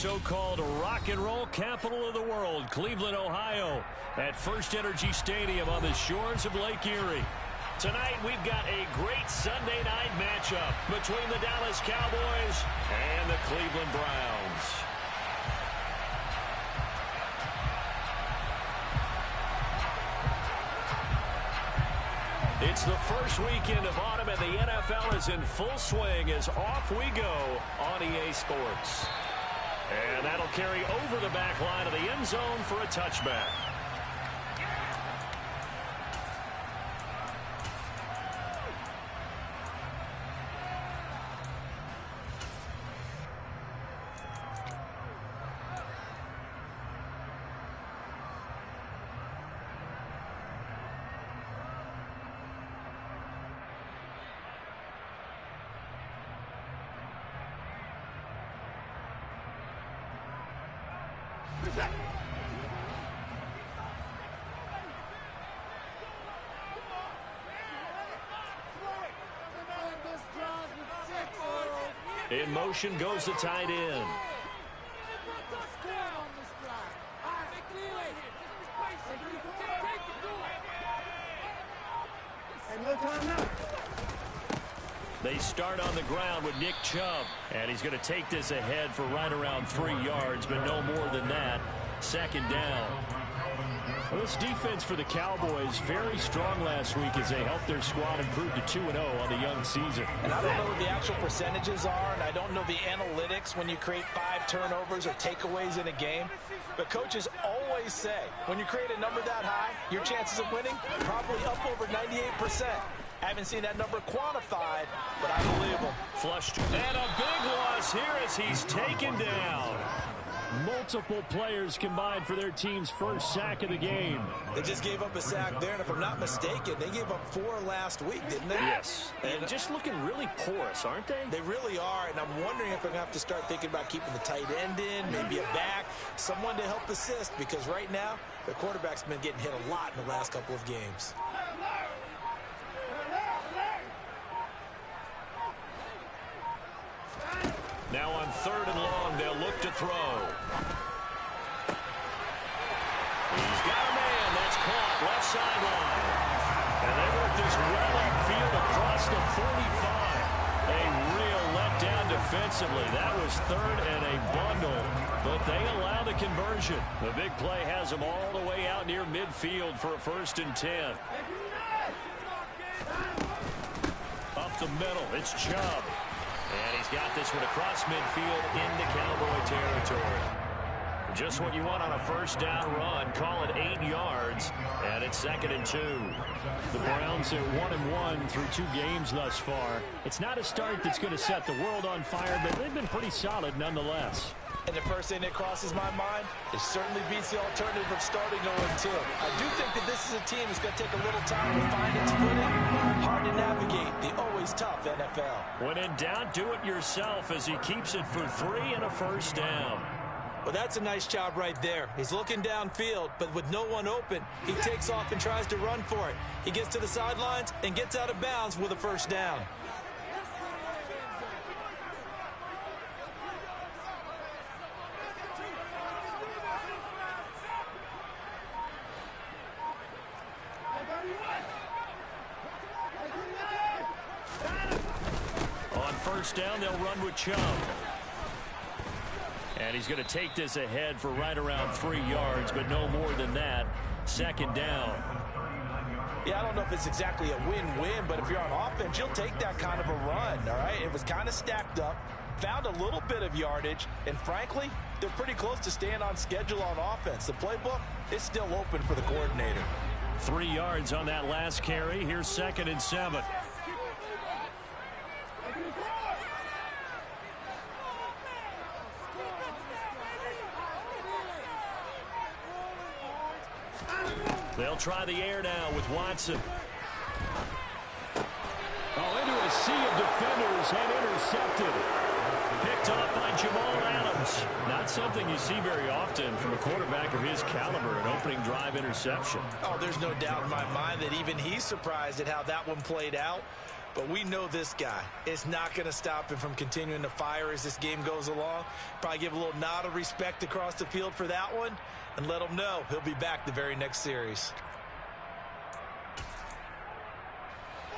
so-called rock and roll capital of the world, Cleveland, Ohio, at First Energy Stadium on the shores of Lake Erie. Tonight, we've got a great Sunday night matchup between the Dallas Cowboys and the Cleveland Browns. It's the first weekend of autumn, and the NFL is in full swing as off we go on EA Sports. And that'll carry over the back line of the end zone for a touchback. In motion goes the tight end. They start on the ground with Nick Chubb, and he's going to take this ahead for right around 3 yards, but no more than that. Second down. Well, this defense for the Cowboys very strong last week as they helped their squad improve to 2-0 on the young season. And I don't know what the actual percentages are, and I don't know the analytics when you create 5 turnovers or takeaways in a game. But coaches always say, when you create a number that high, your chances of winning probably up over 98%. I haven't seen that number quantified, but I believe them. Flushed. And a big loss here as he's taken down. Multiple players combined for their team's first sack of the game. They just gave up a sack there, and if I'm not mistaken, they gave up 4 last week, didn't they? Yes. And just looking really porous, aren't they? They really are, and I'm wondering if I'm going to have to start thinking about keeping the tight end in, maybe a back, someone to help assist, because right now, the quarterback's been getting hit a lot in the last couple of games. Now on 3rd and long, they'll look to throw. He's got a man. That's caught left sideline. And they work this well upfield across the 45. A real letdown defensively. That was 3rd and a bundle, but they allow the conversion. The big play has them all the way out near midfield for a 1st and 10. Up the middle, it's Chubb. And he's got this one across midfield into Cowboy territory. Just what you want on a 1st down run. Call it 8 yards, and it's 2nd and 2. The Browns are 1-1 through 2 games thus far. It's not a start that's going to set the world on fire, but they've been pretty solid nonetheless. And the first thing that crosses my mind, it certainly beats the alternative of starting 0-2. I do think that this is a team that's going to take a little time to find its footing. Hard to navigate the always tough NFL. When in doubt, do it yourself as he keeps it for 3 and a 1st down. Well, that's a nice job right there. He's looking downfield, but with no one open, he takes off and tries to run for it. He gets to the sidelines and gets out of bounds with a 1st down. On 1st down, they'll run with Chubb. And he's going to take this ahead for right around 3 yards, but no more than that. 2nd down. Yeah, I don't know if it's exactly a win-win, but if you're on offense, you'll take that kind of a run, all right? It was kind of stacked up, found a little bit of yardage, and frankly, they're pretty close to staying on schedule on offense. The playbook is still open for the coordinator. 3 yards on that last carry. Here's 2nd and 7. They'll try the air now with Watson. Oh, into a sea of defenders and intercepted. Picked off by Jamal Adams. Not something you see very often from a quarterback of his caliber, an opening drive interception. Oh, there's no doubt in my mind that even he's surprised at how that one played out. But we know this guy. It's not going to stop him from continuing to fire as this game goes along. Probably give a little nod of respect across the field for that one and let him know he'll be back the very next series.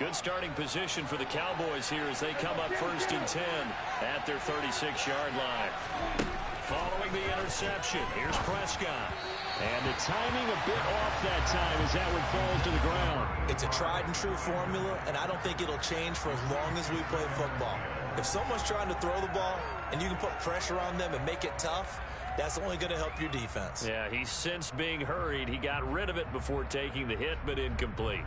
Good starting position for the Cowboys here as they come up 1st and 10 at their 36-yard line. Following the interception, here's Prescott. And the timing a bit off that time as that one falls to the ground. It's a tried-and-true formula, and I don't think it'll change for as long as we play football. If someone's trying to throw the ball and you can put pressure on them and make it tough, that's only going to help your defense. Yeah, he's since being hurried. He got rid of it before taking the hit, but incomplete.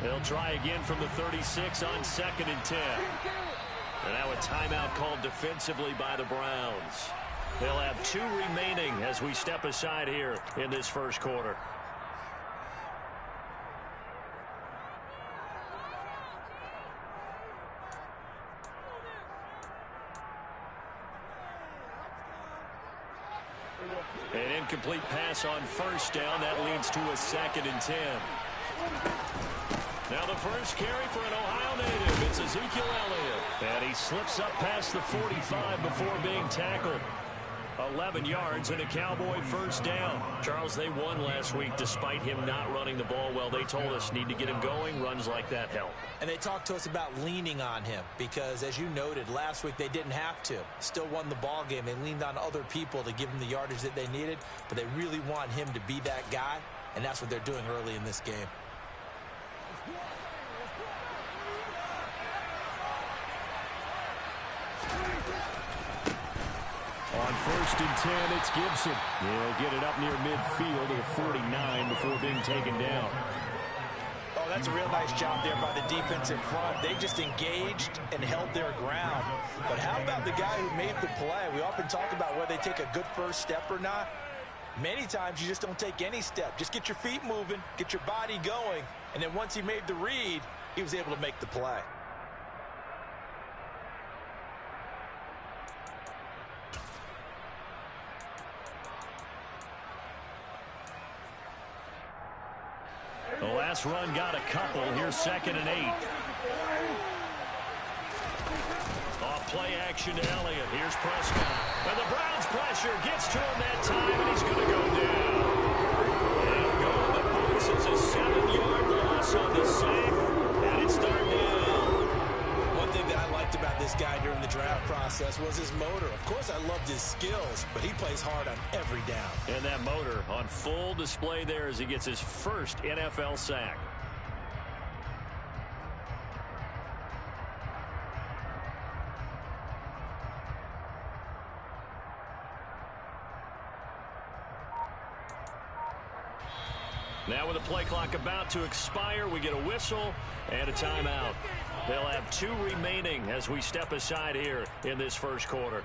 They'll try again from the 36 on 2nd and 10. And now a timeout called defensively by the Browns. They'll have 2 remaining as we step aside here in this first quarter. An incomplete pass on 1st down. That leads to a 2nd and 10. Now the first carry for an Ohio native. It's Ezekiel Elliott. And he slips up past the 45 before being tackled. 11 yards and a Cowboy first down. Charles, they won last week despite him not running the ball well. They told us need to get him going. Runs like that help. And they talked to us about leaning on him because, as you noted, last week they didn't have to. Still won the ball game. They leaned on other people to give him the yardage that they needed, but they really want him to be that guy, and that's what they're doing early in this game. On 1st and 10, it's Gibson. He'll get it up near midfield to the 49 before being taken down. Oh, that's a real nice job there by the defense in front. They just engaged and held their ground. But how about the guy who made the play? We often talk about whether they take a good first step or not. Many times you just don't take any step. Just get your feet moving, get your body going, and then once he made the read, he was able to make the play. The last run got a couple. Here's 2nd and 8. Off play action to Elliott. Here's Prescott. And the Browns pressure gets to him that time, and he's going to go down. And go in the boots. It's a 7-yard loss on the sack, and it's 3rd down. One thing that I liked about this guy during the draft process was his motor. Of course, I loved his skills, but he plays hard on every down. And that motor on full display there as he gets his first NFL sack. Now with the play clock about to expire, we get a whistle and a timeout. They'll have 2 remaining as we step aside here in this first quarter.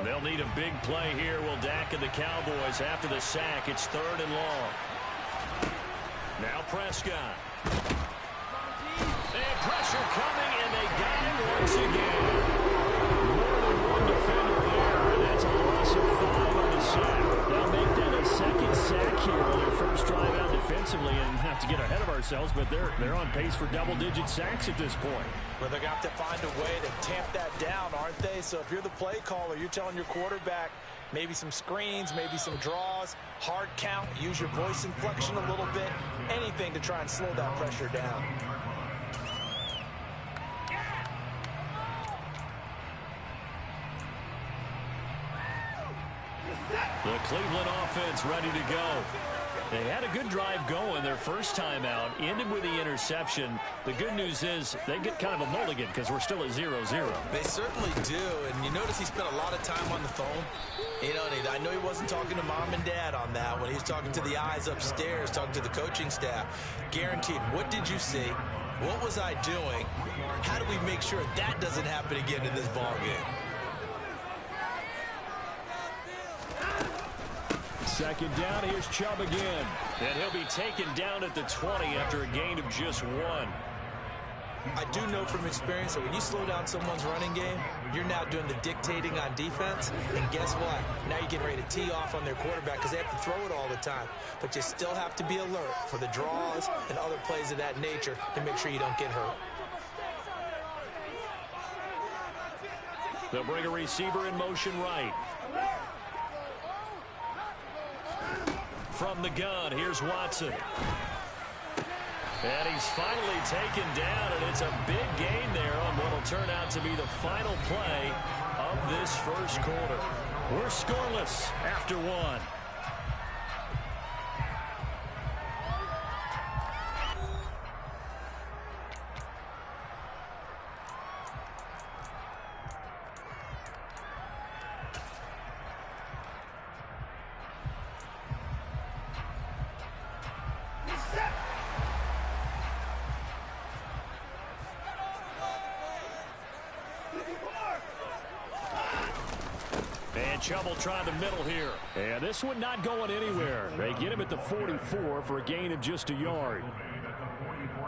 They'll need a big play here. Will Dak and the Cowboys after the sack. It's 3rd and long. Now Prescott. And pressure coming, and they got him once again. More than one defender there, and that's a loss of 5 on the sack. They'll make that a 2nd sack here on their first drive out defensively, and not to get ahead of ourselves, but they're on pace for double-digit sacks at this point. Well, they're going to have to find a way to tamp that down, aren't they? So if you're the play caller, you're telling your quarterback maybe some screens, maybe some draws, hard count, use your voice inflection a little bit, anything to try and slow that pressure down. The Cleveland offense ready to go. They had a good drive going their first time out, ended with the interception. The good news is they get kind of a mulligan because we're still at 0-0. They certainly do, and you notice he spent a lot of time on the phone. You know, I know he wasn't talking to mom and dad on that one. He was talking to the eyes upstairs, talking to the coaching staff. Guaranteed. What did you see? What was I doing? How do we make sure that doesn't happen again in this ball game? Second down, here's Chubb again. And he'll be taken down at the 20 after a gain of just 1. I do know from experience that when you slow down someone's running game, you're now doing the dictating on defense. And guess what? Now you're getting ready to tee off on their quarterback because they have to throw it all the time. But you still have to be alert for the draws and other plays of that nature to make sure you don't get hurt. They'll bring a receiver in motion right. From the gun, here's Watson. And he's finally taken down, and it's a big gain there on what will turn out to be the final play of this first quarter. We're scoreless after 1. Chubb will try the middle here. And this one not going anywhere. They get him at the 44 for a gain of just a yard.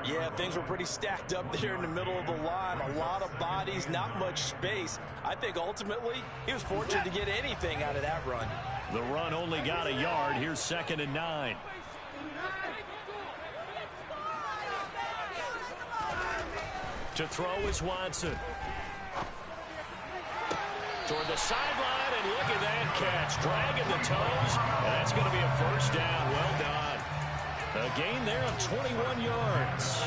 Yeah, things were pretty stacked up there in the middle of the line. A lot of bodies, not much space. I think ultimately he was fortunate to get anything out of that run. The run only got a yard. Here's 2nd and 9. To throw is Watson. Toward the sideline, and look at that catch. Dragging the toes, and that's going to be a first down. Well done. A gain there of 21 yards.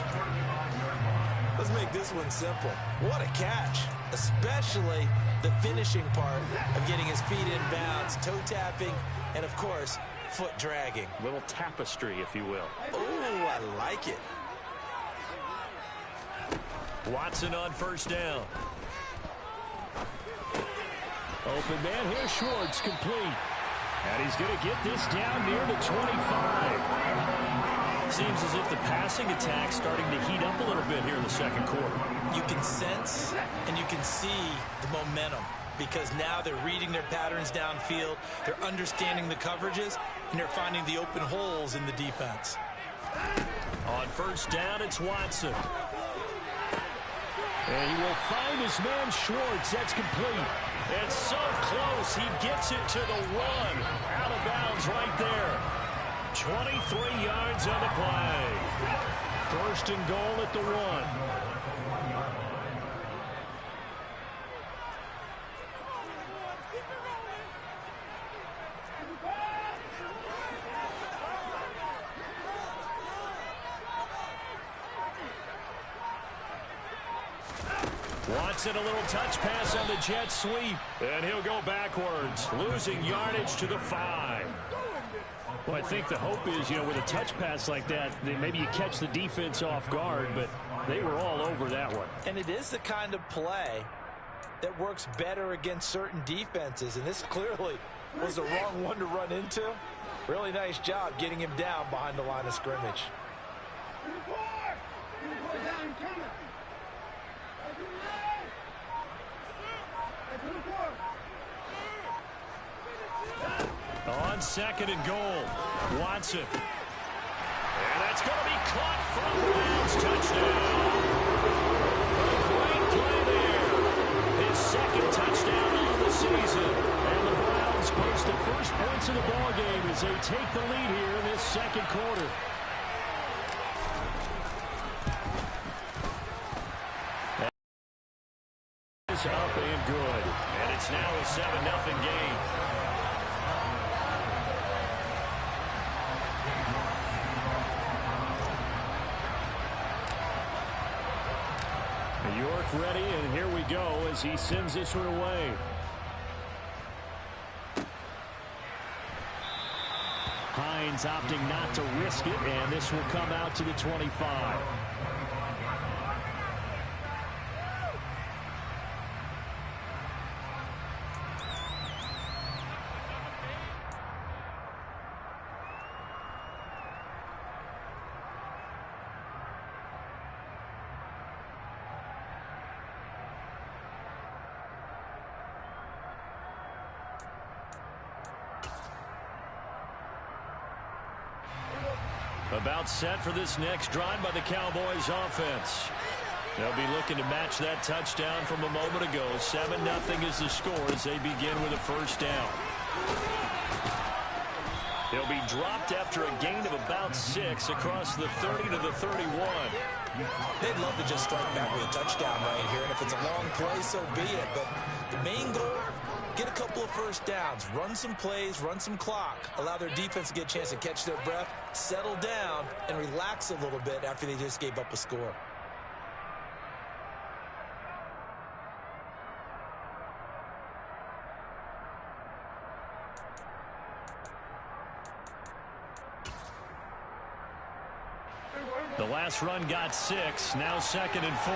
Let's make this one simple. What a catch, especially the finishing part of getting his feet in bounds, toe tapping, and, of course, foot dragging. Little tapestry, if you will. Ooh, I like it. Watson on first down. Open man, here's Schwartz, complete. And he's going to get this down near the 25. Seems as if the passing attack's starting to heat up a little bit here in the second quarter. You can sense and you can see the momentum because now they're reading their patterns downfield, they're understanding the coverages, and they're finding the open holes in the defense. On first down, it's Watson. And he will find his man Schwartz. That's complete. It's so close. He gets it to the 1. Out of bounds right there. 23 yards on the play. First and goal at the 1. Watson, a little touch pass on the jet sweep. And he'll go backwards, losing yardage to the 5. Well, I think the hope is, with a touch pass like that, maybe you catch the defense off guard, but they were all over that one. And it is the kind of play that works better against certain defenses, and this clearly was the wrong one to run into. Really nice job getting him down behind the line of scrimmage. On 2nd and goal, Watson. And that's going to be caught from Browns. Touchdown. A great play there. His 2nd touchdown of the season. And the Browns post the first points of the ball game as they take the lead here in this second quarter. It's up and good. And it's now a 7-0 game. York ready, and here we go as he sends this one away. Hines opting not to risk it, and this will come out to the 25. About set for this next drive by the Cowboys offense. They'll be looking to match that touchdown from a moment ago. 7-0 is the score as they begin with a first down. He'll be dropped after a gain of about 6 across the 30 to the 31. They'd love to just strike back with a touchdown right here, and if it's a long play, so be it. But the main goal, get a couple of first downs, run some plays, run some clock, allow their defense to get a chance to catch their breath, settle down, and relax a little bit after they just gave up a score. The last run got 6, now 2nd and 4.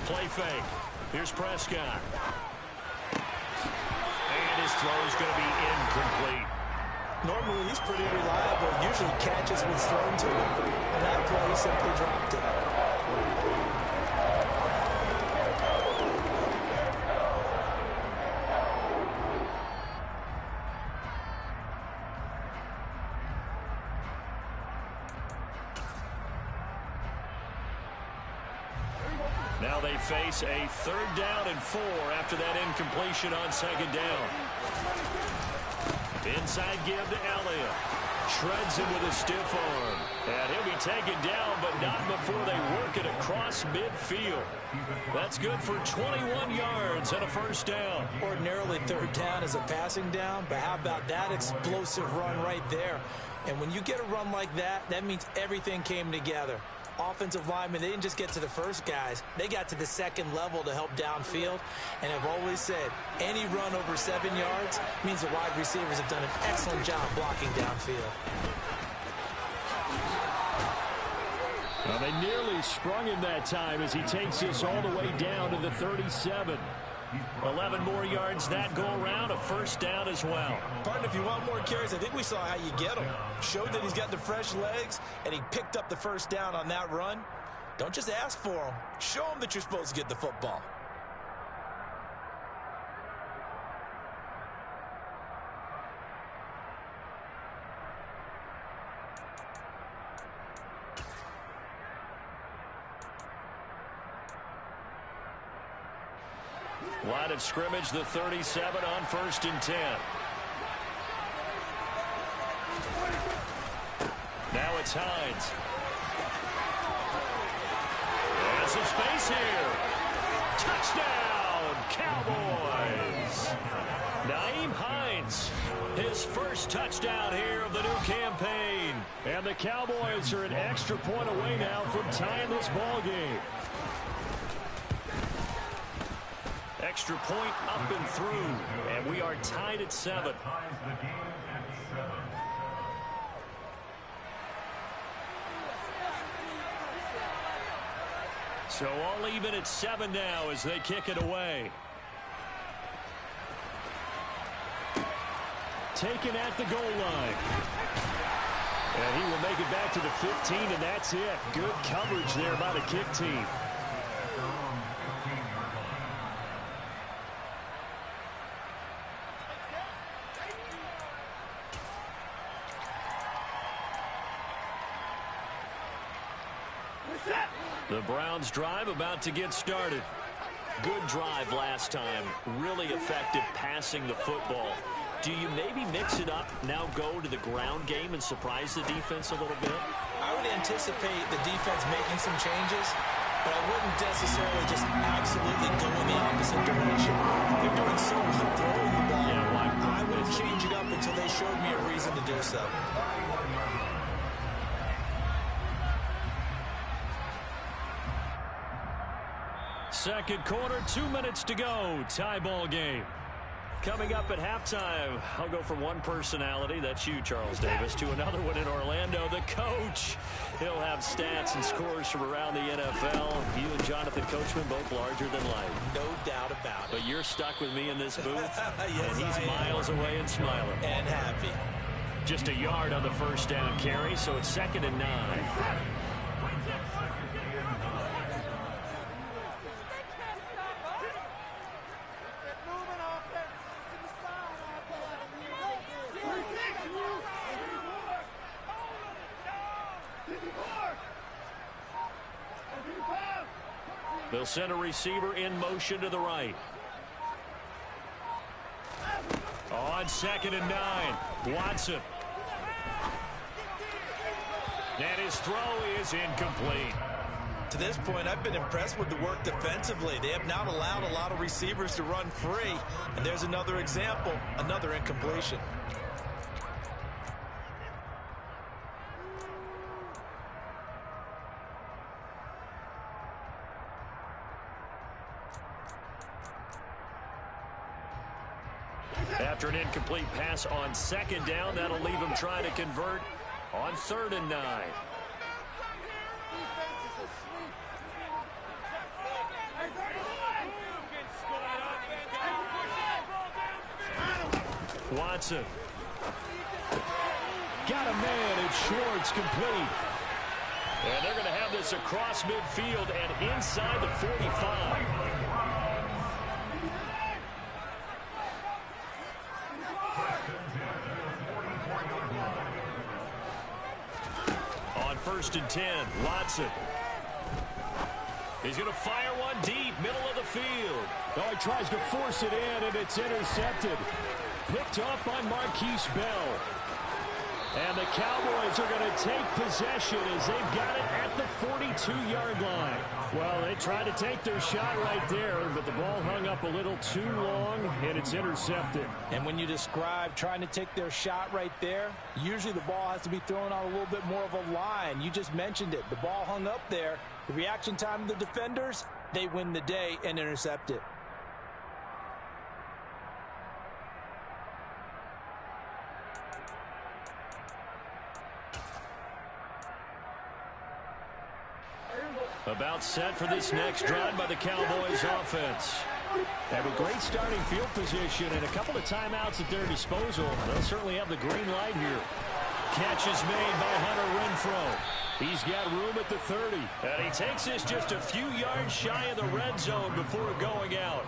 Play fake. Here's Prescott. And his throw is going to be incomplete. Normally, he's pretty reliable. Usually catches what's thrown to him. And that play, he simply dropped it. Now they face a 3rd down and 4 after that incompletion on 2nd down. Inside give to Elliott. Shreds him with a stiff arm. And he'll be taken down, but not before they work it across midfield. That's good for 21 yards and a first down. Ordinarily, 3rd down is a passing down, but how about that explosive run right there? And when you get a run like that, that means everything came together. Offensive linemen, they didn't just get to the first guys. They got to the 2nd level to help downfield. And I've always said, any run over 7 yards means the wide receivers have done an excellent job blocking downfield. Well, they nearly sprung him that time as he takes this all the way down to the 37. 11 more yards that go around, a first down as well. Partner, if you want more carries, I think we saw how you get him. Showed that he's got the fresh legs, and he picked up the first down on that run. Don't just ask for him. Show him that you're supposed to get the football. Line of scrimmage, the 37 on 1st and 10. Now it's Hines. There's some space here. Touchdown, Cowboys. Nyheim Hines, his first touchdown here of the new campaign. And the Cowboys are an extra point away now from tying this ball game. Extra point up and through, and we are tied at 7. So all even at 7 now as they kick it away. Taken at the goal line. And he will make it back to the 15, and that's it. Good coverage there by the kick team. The Browns drive about to get started. Good drive last time. Really effective passing the football. Do you maybe mix it up, now go to the ground game and surprise the defense a little bit? I would anticipate the defense making some changes, but I wouldn't necessarily just absolutely go in the opposite direction. They're doing so well throwing the ball. Yeah, I wouldn't change it up until they showed me a reason to do so. Second quarter, 2 minutes to go. Tie ball game. Coming up at halftime, I'll go from one personality, that's you, Charles Davis, to another one in Orlando, the coach. He'll have stats and scores from around the NFL. You and Jonathan Coachman both larger than life. No doubt about it. But you're stuck with me in this booth, yes, and he's miles away and smiling. And happy. Just a yard on the first down carry, so it's 2nd and 9. They'll send a receiver in motion to the right. On 2nd and 9, Watson. And his throw is incomplete. To this point, I've been impressed with the work defensively. They have not allowed a lot of receivers to run free. And there's another example, another incompletion. After an incomplete pass on 2nd down, that'll leave him trying to convert on 3rd and 9. Watson. Got a man. It's Schwartz, complete. And they're going to have this across midfield and inside the 45. On 1st and 10, Watson. He's going to fire one deep, middle of the field. Oh, he tries to force it in, and it's intercepted. Picked up by Marquise Bell. And the Cowboys are going to take possession as they've got it at the 42-yard line. Well, they tried to take their shot right there, but the ball hung up a little too long, and it's intercepted. And when you describe trying to take their shot right there, usually the ball has to be thrown on a little bit more of a line. You just mentioned it. The ball hung up there. The reaction time of the defenders, they win the day and intercept it. About set for this next drive by the Cowboys offense. They have a great starting field position and a couple of timeouts at their disposal. They'll certainly have the green light here. Catch is made by Hunter Renfrow. He's got room at the 30. And he takes this just a few yards shy of the red zone before going out.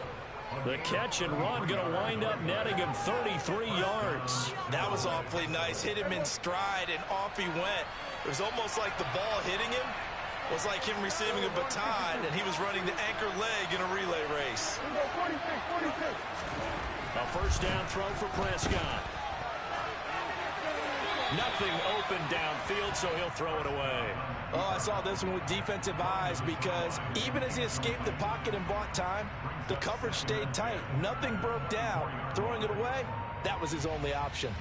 The catch and run going to wind up netting him 33 yards. That was awfully nice. Hit him in stride, and off he went. It was almost like the ball hitting him was like him receiving a baton, and he was running the anchor leg in a relay race. A first down throw for Prescott. Nothing open downfield, so he'll throw it away. Oh, I saw this one with defensive eyes because even as he escaped the pocket and bought time, the coverage stayed tight. Nothing broke down. Throwing it away, that was his only option.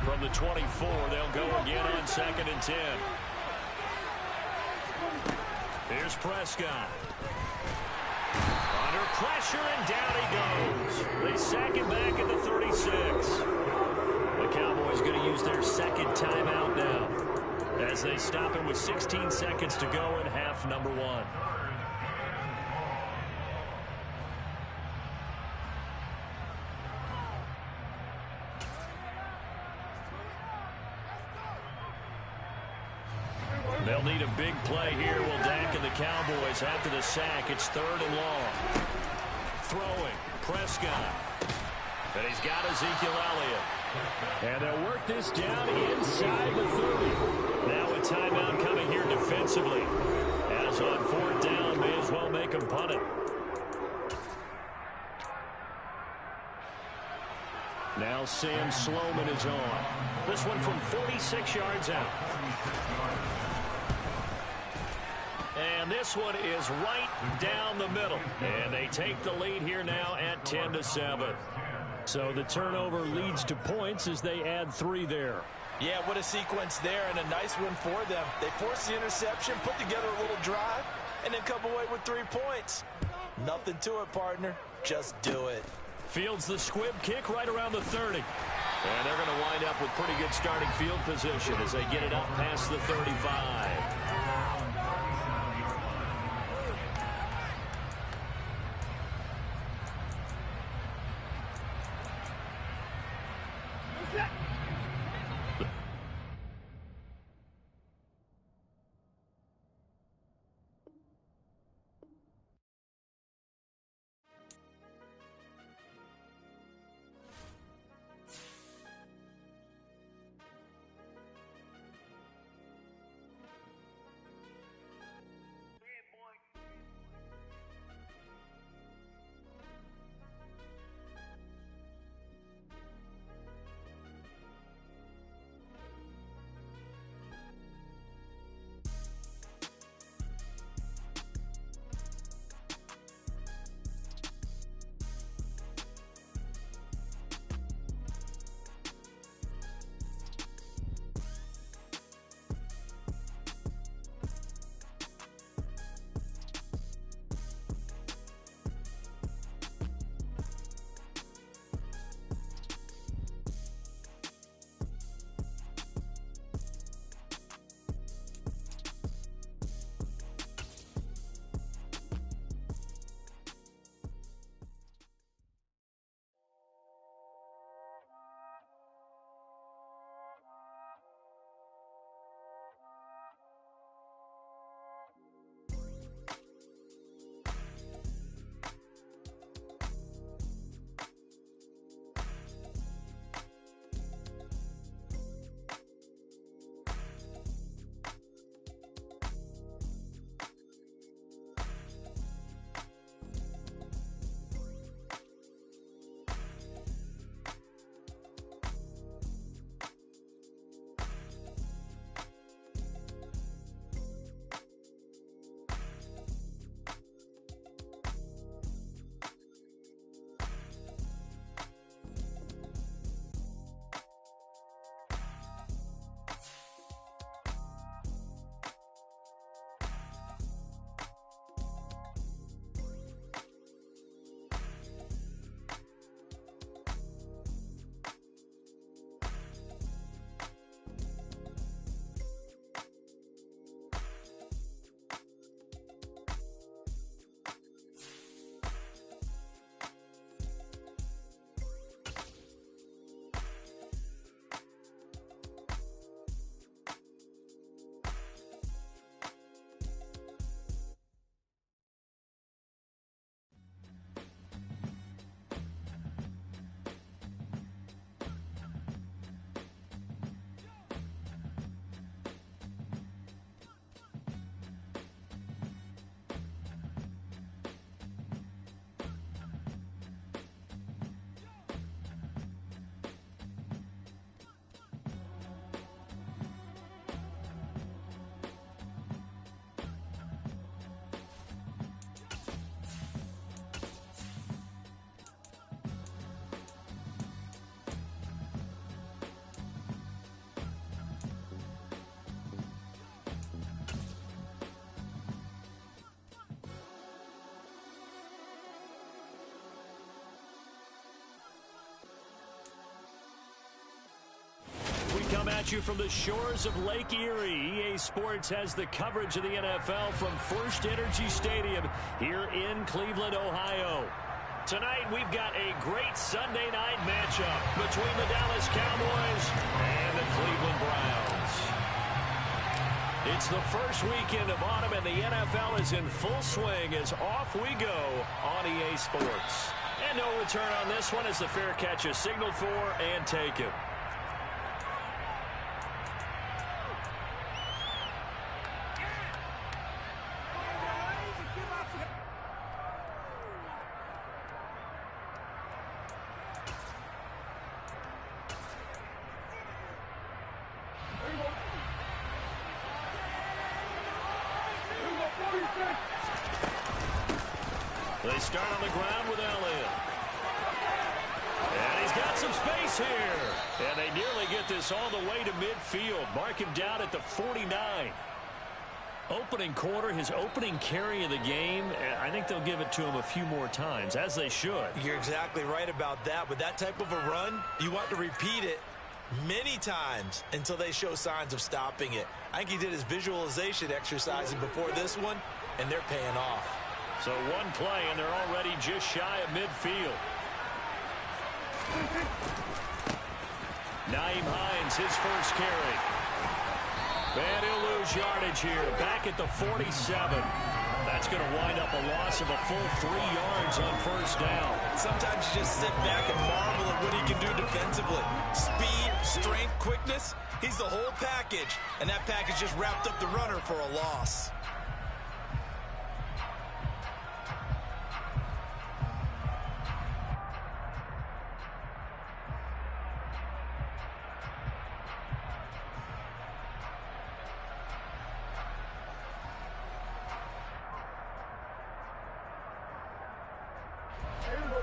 From the 24, they'll go again on 2nd and 10. Here's Prescott. Under pressure, and down he goes. They sack him back at the 36. The Cowboys going to use their second timeout now as they stop him with 16 seconds to go in half number 1. They'll need a big play here. Will Dak and the Cowboys after the sack. It's 3rd and long. Throwing. Prescott. And he's got Ezekiel Elliott. And they'll work this down inside the 30. Now a timeout coming here defensively. As on 4th down, may as well make him punt it. Now Sam Sloman is on. This one from 46 yards out. And this one is right down the middle. And they take the lead here now at 10-7. So the turnover leads to points as they add 3 there. Yeah, what a sequence there, and a nice one for them. They force the interception, put together a little drive, and then come away with 3 points. Nothing to it, partner. Just do it. Fields the squib kick right around the 30. And they're going to wind up with pretty good starting field position as they get it up past the 35. at you from the shores of Lake Erie. EA Sports has the coverage of the NFL from First Energy Stadium here in Cleveland, Ohio. Tonight, we've got a great Sunday night matchup between the Dallas Cowboys and the Cleveland Browns. It's the first weekend of autumn, and the NFL is in full swing as off we go on EA Sports. And no return on this one as the fair catch is signaled for and taken. They start on the ground with Elliott. And he's got some space here. And they nearly get this all the way to midfield. Mark him down at the 49. Opening quarter, his opening carry of the game. I think they'll give it to him a few more times, as they should. You're exactly right about that. With that type of a run, you want to repeat it many times until they show signs of stopping it. I think he did his visualization exercises before this one, and they're paying off. So one play, and they're already just shy of midfield. Nyheim Hines, his first carry. And he'll lose yardage here, back at the 47. That's going to wind up a loss of a full 3 yards on first down. Sometimes you just sit back and marvel at what he can do defensively. Speed, strength, quickness, he's the whole package. And that package just wrapped up the runner for a loss.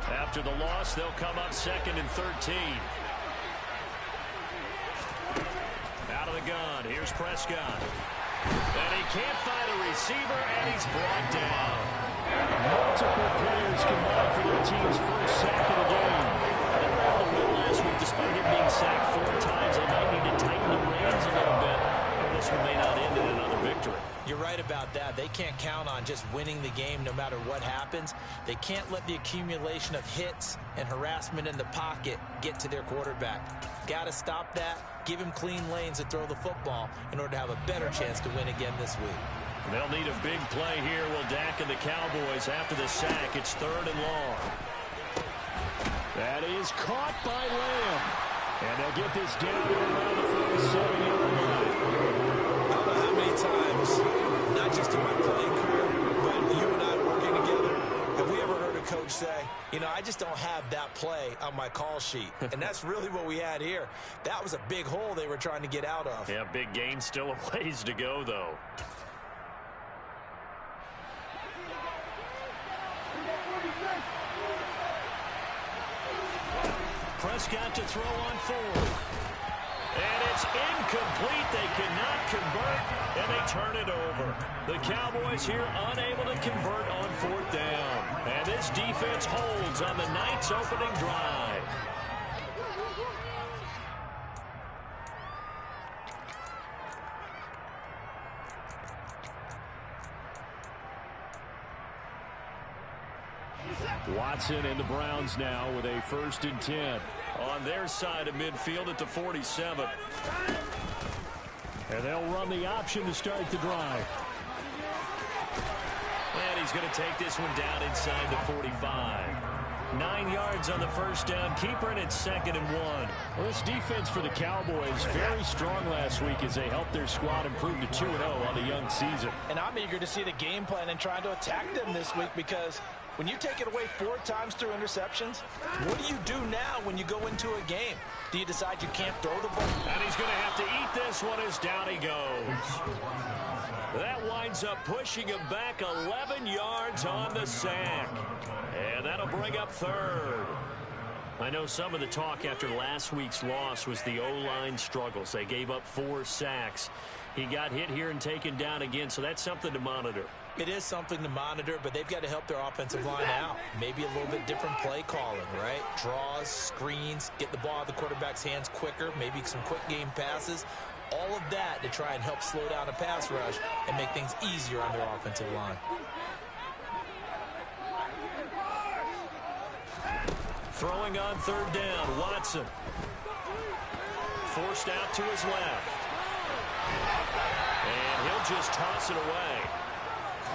After the loss, they'll come up 2nd and 13. Out of the gun, here's Prescott. And he can't find a receiver, and he's brought down. Multiple players combined for their team's first sack of the game. They were able to win last week despite him being sacked 4 times. They might need to tighten the reins a little bit, or this one may not end in another victory. You're right about that. They can't count on just winning the game no matter what happens. They can't let the accumulation of hits and harassment in the pocket get to their quarterback. Got to stop that, give him clean lanes to throw the football in order to have a better chance to win again this week. They'll need a big play here, will Dak and the Cowboys after the sack. It's 3rd and long. That is caught by Lamb. And they'll get this down around the 47-yard line. I don't know how many times, not just in my playing career, but you and I working together, have we ever heard a coach say, you know, I just don't have that play on my call sheet. And that's really what we had here. That was a big hole they were trying to get out of. Yeah, big gain, still a ways to go, though. Prescott to throw on 4th. And it's incomplete. They cannot convert, and they turn it over. The Cowboys here unable to convert on 4th down. And this defense holds on the night's opening drive. Watson and the Browns now with a 1st and 10 on their side of midfield at the 47. And they'll run the option to start the drive. And he's going to take this one down inside the 45. 9 yards on the first down. Keeper, and it's 2nd and 1. Well, this defense for the Cowboys very strong last week as they helped their squad improve to 2-0 on the young season. And I'm eager to see the game plan and trying to attack them this week, because when you take it away 4 times through interceptions, what do you do now when you go into a game? Do you decide you can't throw the ball? And he's going to have to eat this one as down he goes. That winds up pushing him back 11 yards on the sack. And that'll bring up 3rd. I know some of the talk after last week's loss was the O-line struggles. They gave up 4 sacks. He got hit here and taken down again, so that's something to monitor. It is something to monitor, but they've got to help their offensive line out. Maybe a little bit different play calling, right? Draws, screens, get the ball out of the quarterback's hands quicker, maybe some quick game passes. All of that to try and help slow down a pass rush and make things easier on their offensive line. Throwing on 3rd down, Watson. Forced out to his left. And he'll just toss it away.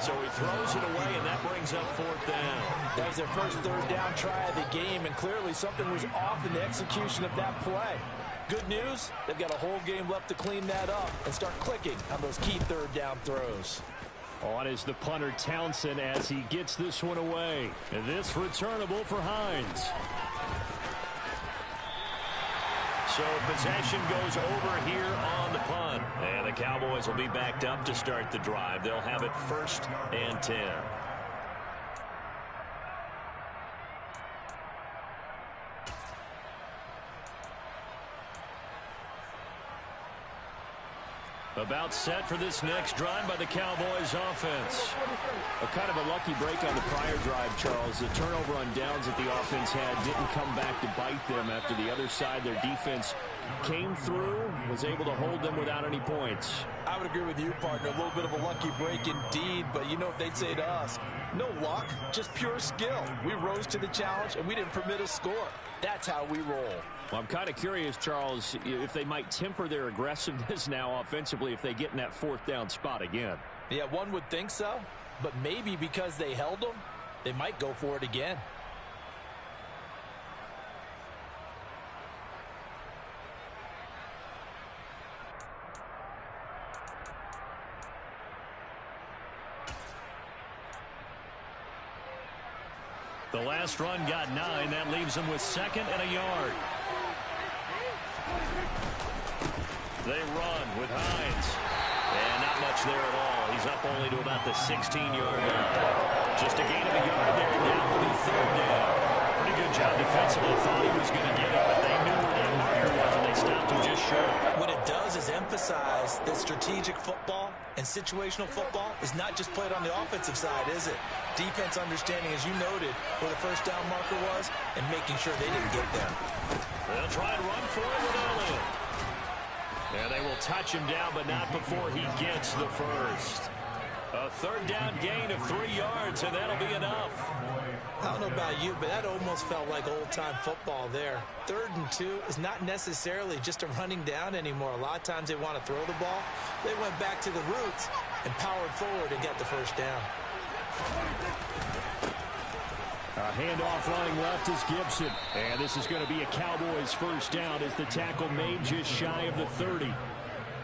So he throws it away, and that brings up 4th down. That was their first 3rd down try of the game, and clearly something was off in the execution of that play. Good news, they've got a whole game left to clean that up and start clicking on those key 3rd down throws. On is the punter, Townsend, as he gets this one away. And this returnable for Hines. So possession goes over here on the punt. And the Cowboys will be backed up to start the drive. They'll have it 1st and 10. About set for this next drive by the Cowboys offense. A kind of a lucky break on the prior drive, Charles. The turnover on downs that the offense had didn't come back to bite them after the other side. Their defense came through, was able to hold them without any points. I would agree with you, partner. A little bit of a lucky break indeed, but you know what they'd say to us? No luck, just pure skill. We rose to the challenge, and we didn't permit a score. That's how we roll. Well, I'm kind of curious, Charles, if they might temper their aggressiveness now offensively if they get in that 4th down spot again. Yeah, one would think so, but maybe because they held them, they might go for it again. The last run got 9. That leaves them with 2nd and a yard. They run with Hines. And not much there at all. He's up only to about the 16-yard line. Just a gain of a yard there. Now will be 3rd down. Pretty good job defensively. Thought he was going to get it, but they knew where that marker was, and they stopped him just short. What it does is emphasize that strategic football and situational football is not just played on the offensive side, is it? Defense understanding, as you noted, where the 1st down marker was and making sure they didn't get there. They'll try and run for it with Elliott. And they will touch him down, but not before he gets the 1st. A 3rd down gain of 3 yards, and that'll be enough. I don't know about you, but that almost felt like old-time football there. 3rd and 2 is not necessarily just a running down anymore. A lot of times they want to throw the ball. They went back to the roots and powered forward and got the 1st down. A handoff running left is Gibson. And this is going to be a Cowboys 1st down as the tackle made just shy of the 30.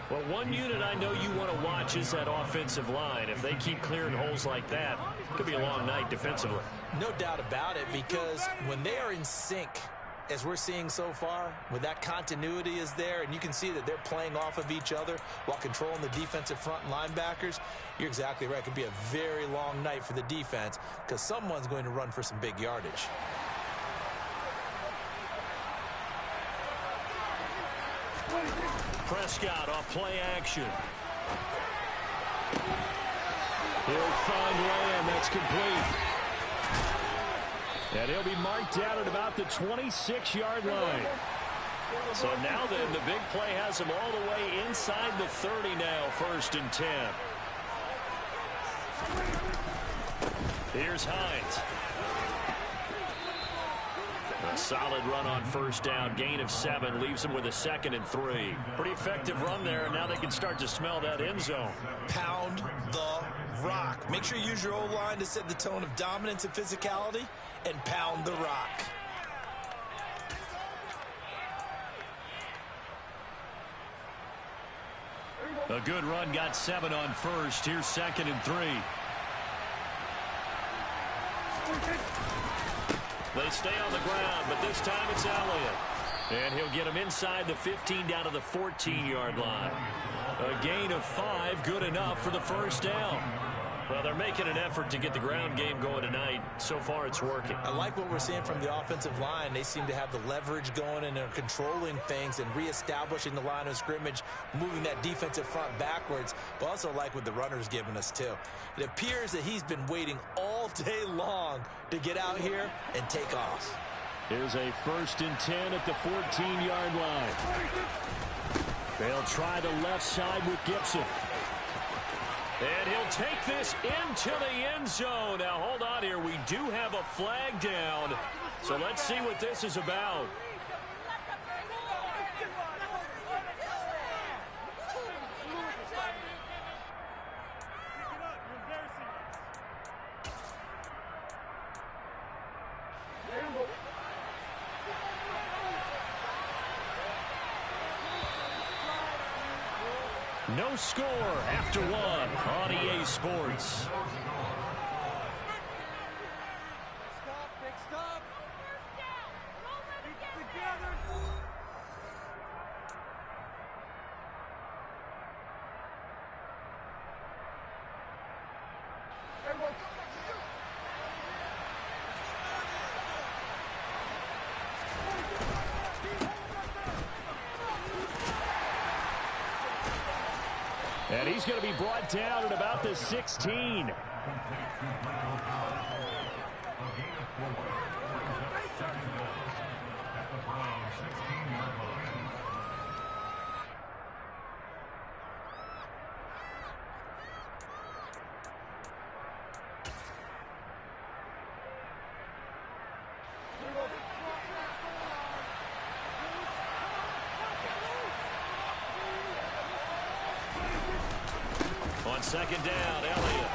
Well, one unit I know you want to watch is that offensive line. If they keep clearing holes like that, it could be a long night defensively. No doubt about it, because when they are in sync, as we're seeing so far, when that continuity is there, and you can see that they're playing off of each other while controlling the defensive front and linebackers, you're exactly right. It could be a very long night for the defense because someone's going to run for some big yardage. Prescott off play action. He'll find Lamb. That's complete. And he'll be marked down at about the 26-yard line. So now then, the big play has him all the way inside the 30 now, 1st and 10. Here's Hines. A solid run on 1st down. Gain of 7 leaves them with a 2nd and 3. Pretty effective run there, and now they can start to smell that end zone. Pound the rock. Make sure you use your O-line to set the tone of dominance and physicality, and pound the rock. A good run, got 7 on 1st. Here's 2nd and 3. They stay on the ground, but this time it's Elliott. And he'll get him inside the 15 down to the 14-yard line. A gain of 5, good enough for the 1st down. Well, they're making an effort to get the ground game going tonight. So far, it's working. I like what we're seeing from the offensive line. They seem to have the leverage going, and they're controlling things and reestablishing the line of scrimmage, moving that defensive front backwards. But also like what the runner's giving us, too. It appears that he's been waiting all day long to get out here and take off. Here's a 1st and 10 at the 14-yard line. They'll try the left side with Gibson. And he'll take this into the end zone. Now, hold on here. We do have a flag down. So let's see what this is about. No score after one on EA Sports. And he's going to be brought down at about the 16. On 2nd down, Elliott.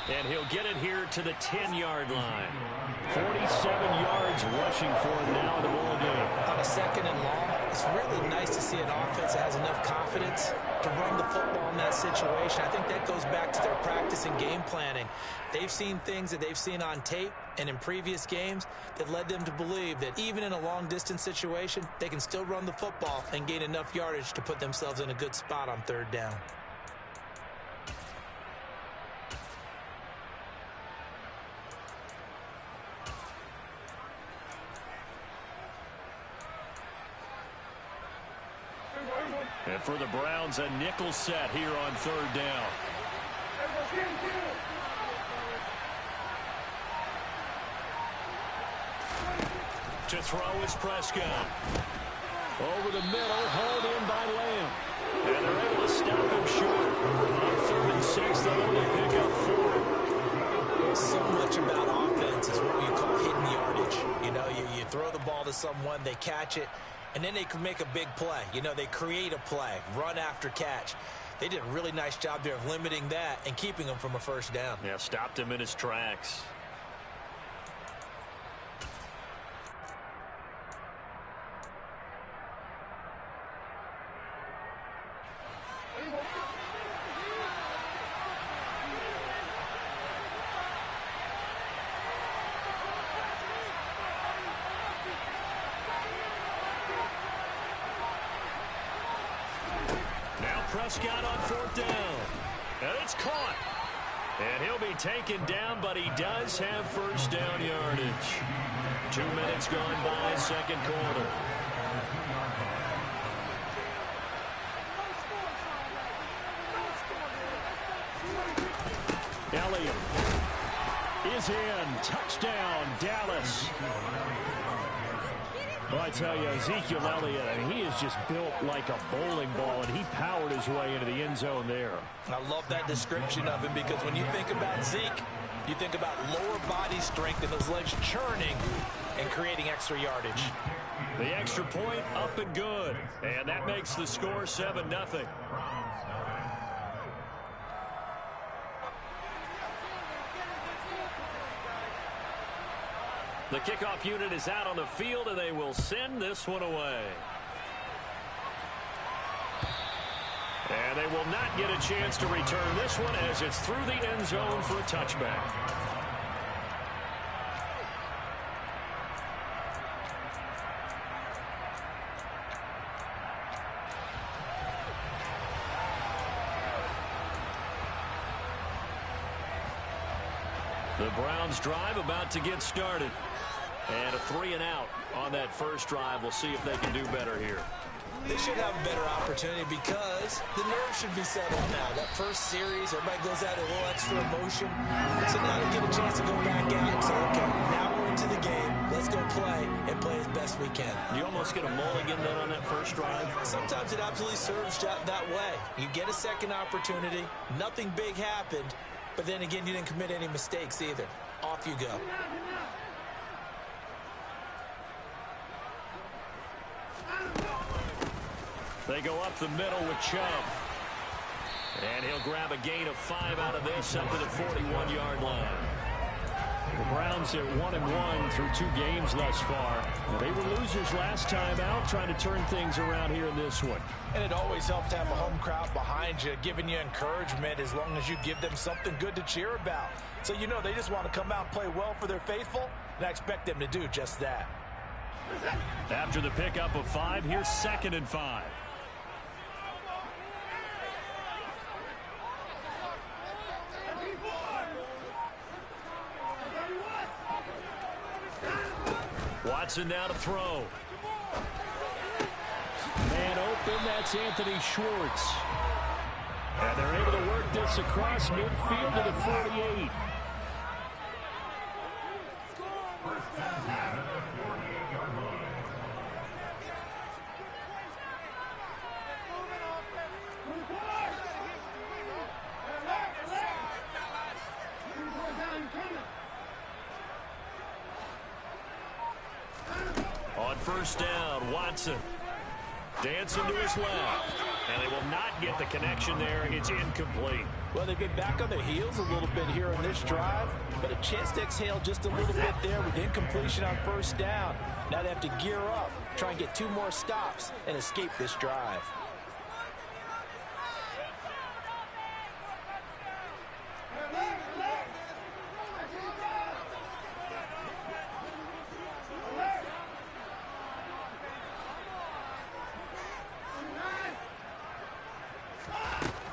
And he'll get it here to the 10-yard line. 47 yards rushing for him now in the ball game. On a 2nd and long, it's really nice to see an offense that has enough confidence to run the football in that situation. I think that goes back to their practice and game planning. They've seen things that they've seen on tape and in previous games that led them to believe that even in a long-distance situation, they can still run the football and gain enough yardage to put themselves in a good spot on 3rd down. And for the Browns, a nickel set here on 3rd down. To throw is Prescott. Over the middle, hauled in by Lamb. And they're able to stop him short. On 3rd and 6, they'll only pick up 4. So much about offense is what you call hidden yardage. You know, you throw the ball to someone, they catch it, and then they can make a big play. You know, they create a play, run after catch. They did a really nice job there of limiting that and keeping him from a 1st down. Yeah, stopped him in his tracks. Prescott on 4th down. And it's caught. And he'll be taken down, but he does have 1st down yardage. 2 minutes gone by, 2nd quarter. Elliott is in. Touchdown, Dallas. Well, I tell you, Ezekiel Elliott, I mean, he is just built like a bowling ball, and he powered his way into the end zone there. I love that description of him because when you think about Zeke, you think about lower body strength and those legs churning and creating extra yardage. The extra point up and good, and that makes the score 7-0. The kickoff unit is out on the field, and they will send this one away. And they will not get a chance to return this one as it's through the end zone for a touchback. The Browns drive about to get started. And a 3-and-out on that first drive. We'll see if they can do better here. They should have a better opportunity because the nerves should be settled now. That first series, everybody goes out a little extra emotion. So now they get a chance to go back out and say, okay, now we're into the game. Let's go play and play as best we can. You almost get a mulligan then on that first drive? Sometimes it absolutely serves that way. You get a second opportunity. Nothing big happened. But then again, you didn't commit any mistakes either. Off you go. They go up the middle with Chubb. And he'll grab a gain of 5 out of this up to the 41-yard line. The Browns at 1-1 through 2 games thus far. They were losers last time out, trying to turn things around here in this one. And it always helps to have a home crowd behind you, giving you encouragement as long as you give them something good to cheer about. So you know they just want to come out and play well for their faithful, and I expect them to do just that. After the pickup of 5, here's 2nd and 5. Watson now to throw. Man open, that's Anthony Schwartz. And they're able to work this across midfield to the 48. On first down, Watson dancing to his left. And they will not get the connection there. It's incomplete. Well, they've been back on their heels a little bit here on this drive, but a chance to exhale just a little bit there with incompletion on first down. Now they have to gear up, try and get 2 more stops, and escape this drive.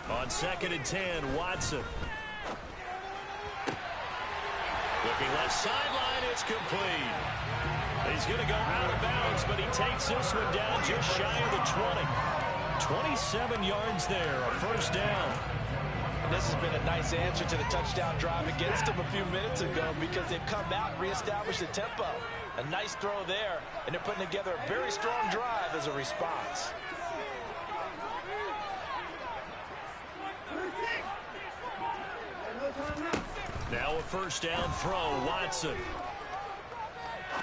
On 2nd and 10, Watson. Looking left sideline, it's complete. He's going to go out of bounds, but he takes this one down just shy of the 20. 27 yards there, a first down. And this has been a nice answer to the touchdown drive against them a few minutes ago because they've come out and reestablished the tempo. A nice throw there, and they're putting together a very strong drive as a response. Now a first down throw, Watson.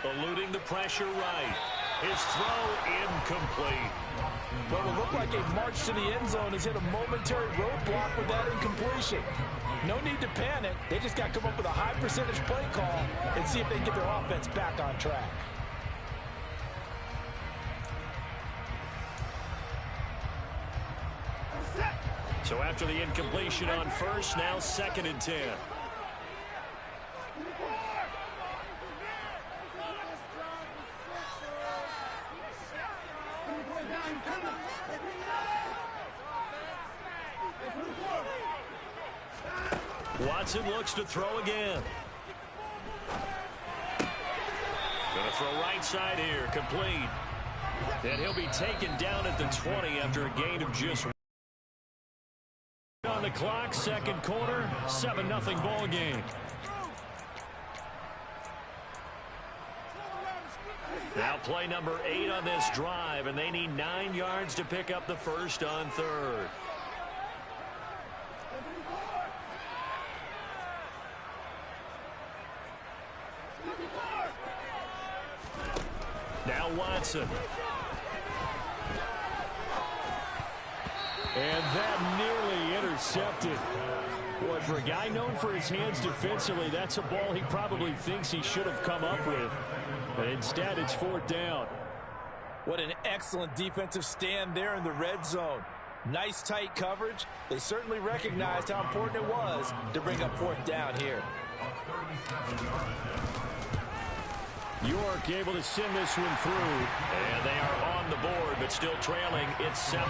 Eluding the pressure right. His throw incomplete. Well, it looked like a march to the end zone has hit a momentary roadblock with that incompletion. No need to panic. They just got to come up with a high percentage play call and see if they can get their offense back on track. So after the incompletion on first, now 2nd and 10. Watson looks to throw again. Going to throw right side here, complete. And he'll be taken down at the 20 after a gain of just on the clock, second quarter, 7-0 ball game. Now play number 8 on this drive, and they need 9 yards to pick up the first on third. Now Watson. And that nearly intercepted. Boy, for a guy known for his hands defensively, that's a ball he probably thinks he should have come up with. But instead, it's 4th down. What an excellent defensive stand there in the red zone. Nice tight coverage. They certainly recognized how important it was to bring up 4th down here. York able to send this one through. And they are on the board, but still trailing. It's 7-3.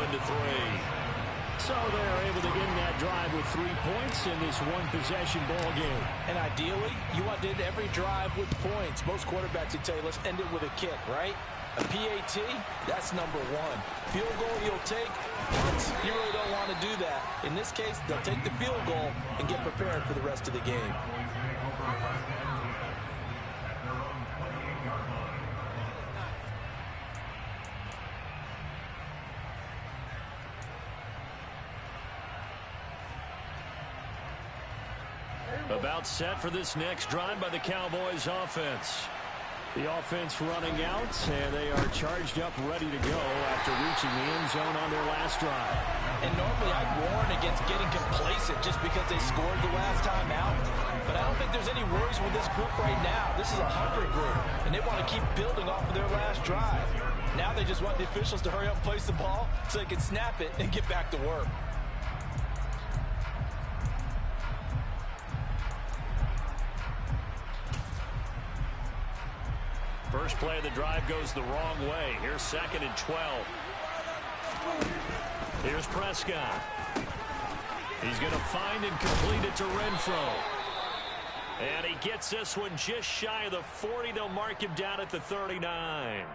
So they're able to end that drive with 3 points in this one-possession ball game. And ideally, you want to end every drive with points. Most quarterbacks would tell you, let's end it with a kick, right? A PAT, that's number one. Field goal you'll take, but you really don't want to do that. In this case, they'll take the field goal and get prepared for the rest of the game. About set for this next drive by the Cowboys offense. The offense running out, and they are charged up, ready to go after reaching the end zone on their last drive. And normally I'd warn against getting complacent just because they scored the last time out. But I don't think there's any worries with this group right now. This is a hungry group, and they want to keep building off of their last drive. Now they just want the officials to hurry up and place the ball so they can snap it and get back to work. First play of the drive goes the wrong way. Here's 2nd and 12. Here's Prescott. He's going to find and complete it to Renfro. And he gets this one just shy of the 40. They'll mark him down at the 39.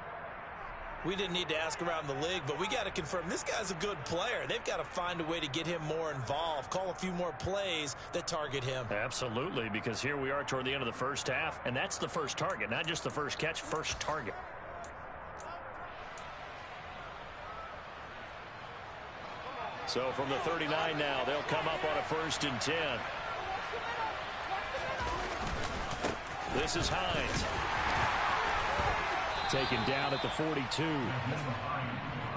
We didn't need to ask around the league, but we got to confirm this guy's a good player. They've got to find a way to get him more involved, call a few more plays that target him. Absolutely, because here we are toward the end of the first half, and that's the first target, not just the first catch, first target. So from the 39 now, they'll come up on a 1st and 10. This is Hines. Taken down at the 42.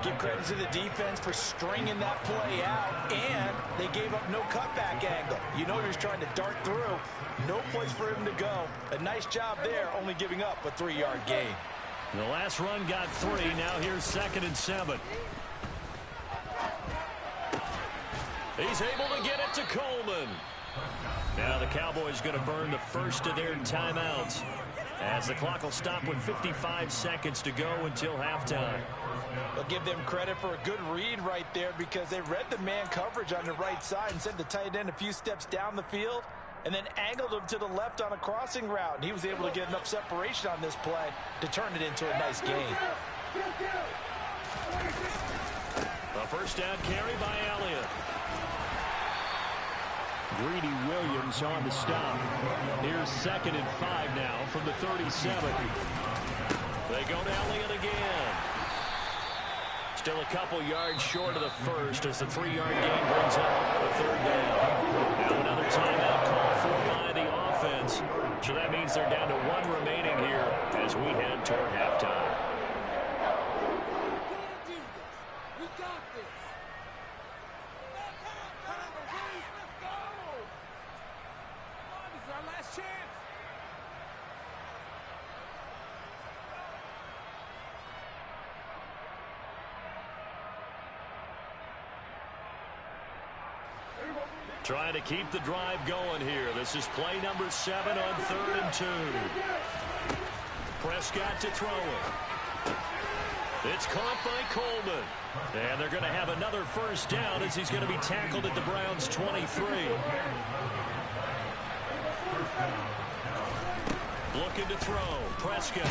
Give credit to the defense for stringing that play out, and they gave up no cutback angle. You know he was trying to dart through. No place for him to go. A nice job there, only giving up a 3-yard gain. The last run got 3. Now here's 2nd and 7. He's able to get it to Coleman. Now the Cowboys going to burn the first of their timeouts, as the clock will stop with 55 seconds to go until halftime. I'll give them credit for a good read right there, because they read the man coverage on the right side and sent the tight end a few steps down the field and then angled him to the left on a crossing route. And he was able to get enough separation on this play to turn it into a nice gain. A first down carry by Elliott. Greedy Williams on the stop. Here's 2nd and 5 now from the 37. They go to Elliott again. Still a couple yards short of the first as the 3-yard gain brings up a 3rd down. Now another timeout call for by the offense. So that means they're down to 1 remaining here as we head toward halftime. Trying to keep the drive going here. This is play number 7 on 3rd and 2. Prescott to throw it. It's caught by Coleman. And they're going to have another first down as he's going to be tackled at the Browns' 23. Looking to throw. Prescott.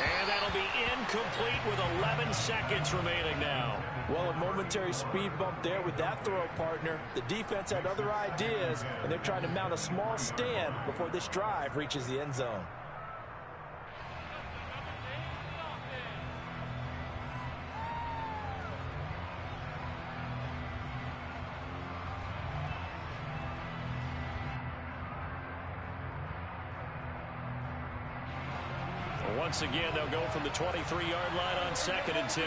And that'll be incomplete with 11 seconds remaining now. Well, a momentary speed bump there with that throw, partner. The defense had other ideas, and they're trying to mount a small stand before this drive reaches the end zone. Once again, they'll go from the 23-yard line on 2nd and 10.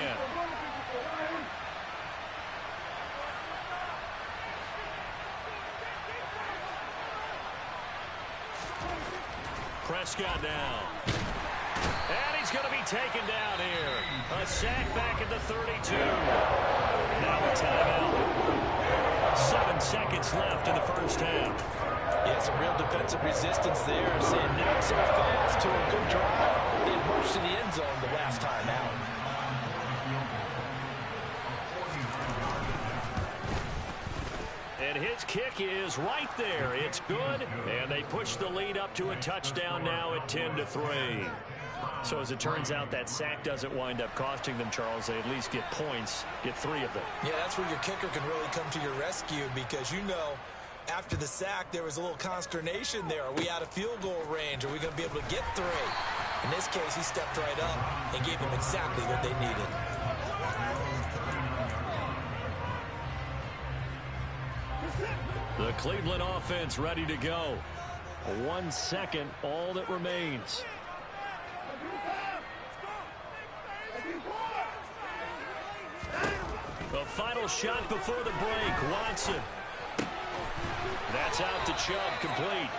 Prescott now. And he's going to be taken down here. A sack back at the 32. Now a timeout. 7 seconds left in the first half. Yeah, some real defensive resistance there. Saying not so fast to a good drive. They marched to the end zone the last time out. And his kick is right there. It's good, and they push the lead up to a touchdown now at 10-3. So as it turns out, that sack doesn't wind up costing them, Charles. They at least get points, get 3 of them. Yeah, that's where your kicker can really come to your rescue because, you know, after the sack, there was a little consternation there. Are we out of field goal range? Are we going to be able to get 3? In this case, he stepped right up and gave them exactly what they needed. The Cleveland offense ready to go. 1 second, all that remains. The final shot before the break. Watson. That's out to Chubb, complete.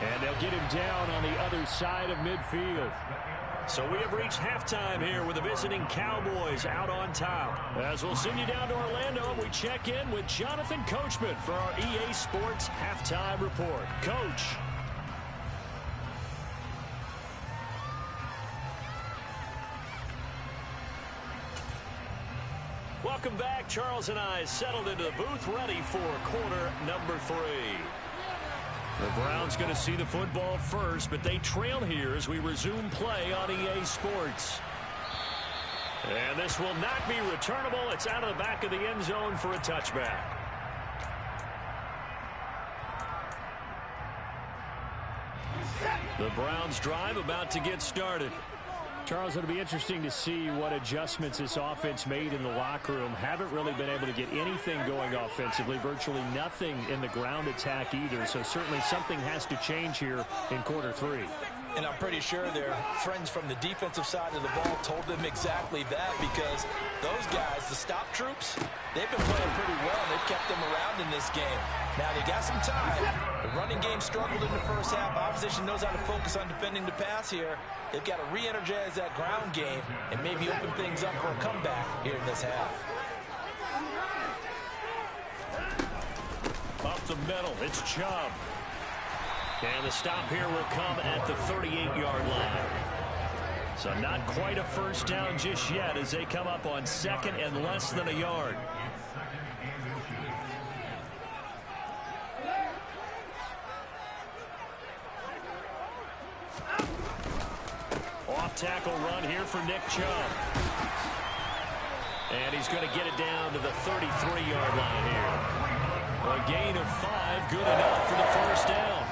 And they'll get him down on the other side of midfield. So we have reached halftime here with the visiting Cowboys out on top. As we'll send you down to Orlando, and we check in with Jonathan Coachman for our EA Sports Halftime Report. Coach. Welcome back. Charles and I settled into the booth ready for quarter number 3. The Browns going to see the football first, but they trail here as we resume play on EA Sports. And this will not be returnable. It's out of the back of the end zone for a touchback. The Browns drive about to get started. Charles, it'll be interesting to see what adjustments this offense made in the locker room. Haven't really been able to get anything going offensively, virtually nothing in the ground attack either. So certainly something has to change here in quarter 3. And I'm pretty sure their friends from the defensive side of the ball told them exactly that because those guys, the stop troops, they've been playing pretty well. They've kept them around in this game. Now, they got some time. The running game struggled in the first half. Opposition knows how to focus on defending the pass here. They've got to re-energize that ground game and maybe open things up for a comeback here in this half. Up the middle, it's Chubb. And the stop here will come at the 38-yard line. So not quite a first down just yet as they come up on second and less than a yard. Off-tackle run here for Nick Chubb. And he's going to get it down to the 33-yard line here. A gain of 5, good enough for the first down.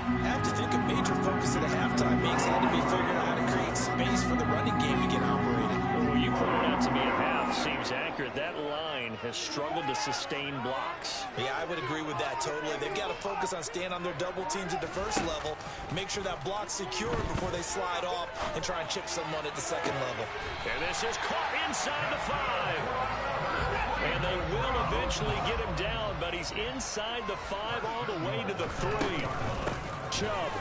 I have to think a major focus at a halftime means had to be figuring out how to create space for the running game to get operating. Well, you pointed out to me at half. Seems accurate. That line has struggled to sustain blocks. Yeah, I would agree with that totally. They've got to focus on staying on their double teams at the first level, make sure that block's secure before they slide off and try and chip someone at the second level. And this is caught inside the 5. And they will eventually get him down, but he's inside the 5 all the way to the 3. Chubb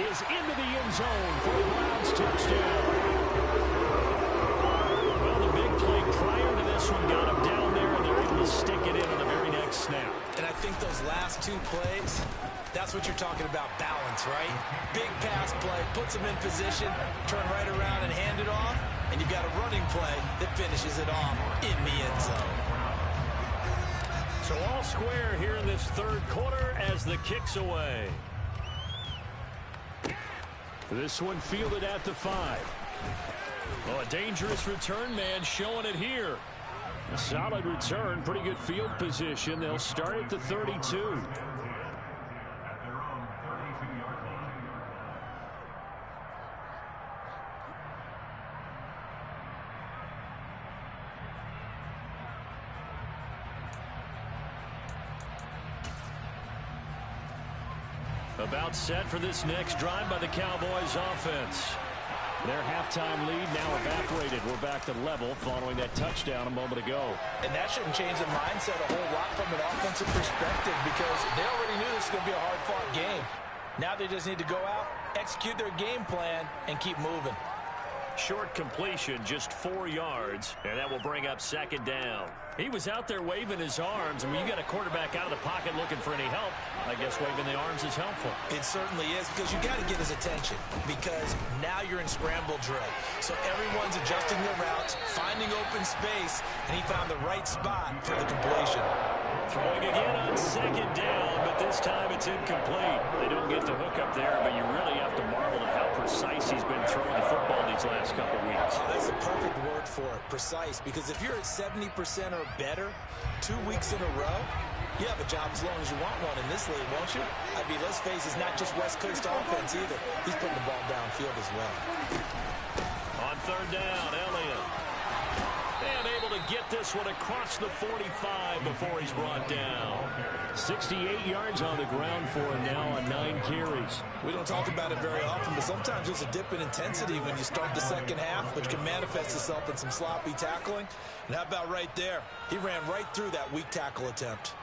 is into the end zone for the Browns touchdown. Well, the big play prior to this one got him down there, and they're able to stick it in on the very next snap. And I think those last 2 plays, that's what you're talking about, balance, right? Big pass play, puts them in position, turn right around and hand it off, and you've got a running play that finishes it off in the end zone. So all square here in this third quarter as the kick's away. This one fielded at the 5. Oh, a dangerous return man showing it here. A solid return, pretty good field position. They'll start at the 32. About set for this next drive by the Cowboys offense. Their halftime lead now evaporated. We're back to level following that touchdown a moment ago. And that shouldn't change the mindset a whole lot from an offensive perspective because they already knew this was going to be a hard-fought game. Now they just need to go out, execute their game plan, and keep moving. Short completion, just 4 yards, and that will bring up second down. He was out there waving his arms, and when you got a quarterback out of the pocket looking for any help, I guess waving the arms is helpful. It certainly is because you got to get his attention because now you're in scramble drill. So everyone's adjusting their routes, finding open space, and he found the right spot for the completion. Throwing again on second down, but this time it's incomplete. They don't get the hook up there, but you really have to marvel at how precise he's been throwing the football these last couple weeks. Oh, that's the perfect word for it, precise, because if you're at 70% or better 2 weeks in a row, you have a job as long as you want one in this league, won't you? I mean, let's face it, it's not just West Coast offense either. He's putting the ball downfield as well. On third down, Elliott. And able to get this one across the 45 before he's brought down. 68 yards on the ground for him now on 9 carries. We don't talk about it very often, but sometimes there's a dip in intensity when you start the second half, which can manifest itself in some sloppy tackling. And how about right there? He ran right through that weak tackle attempt.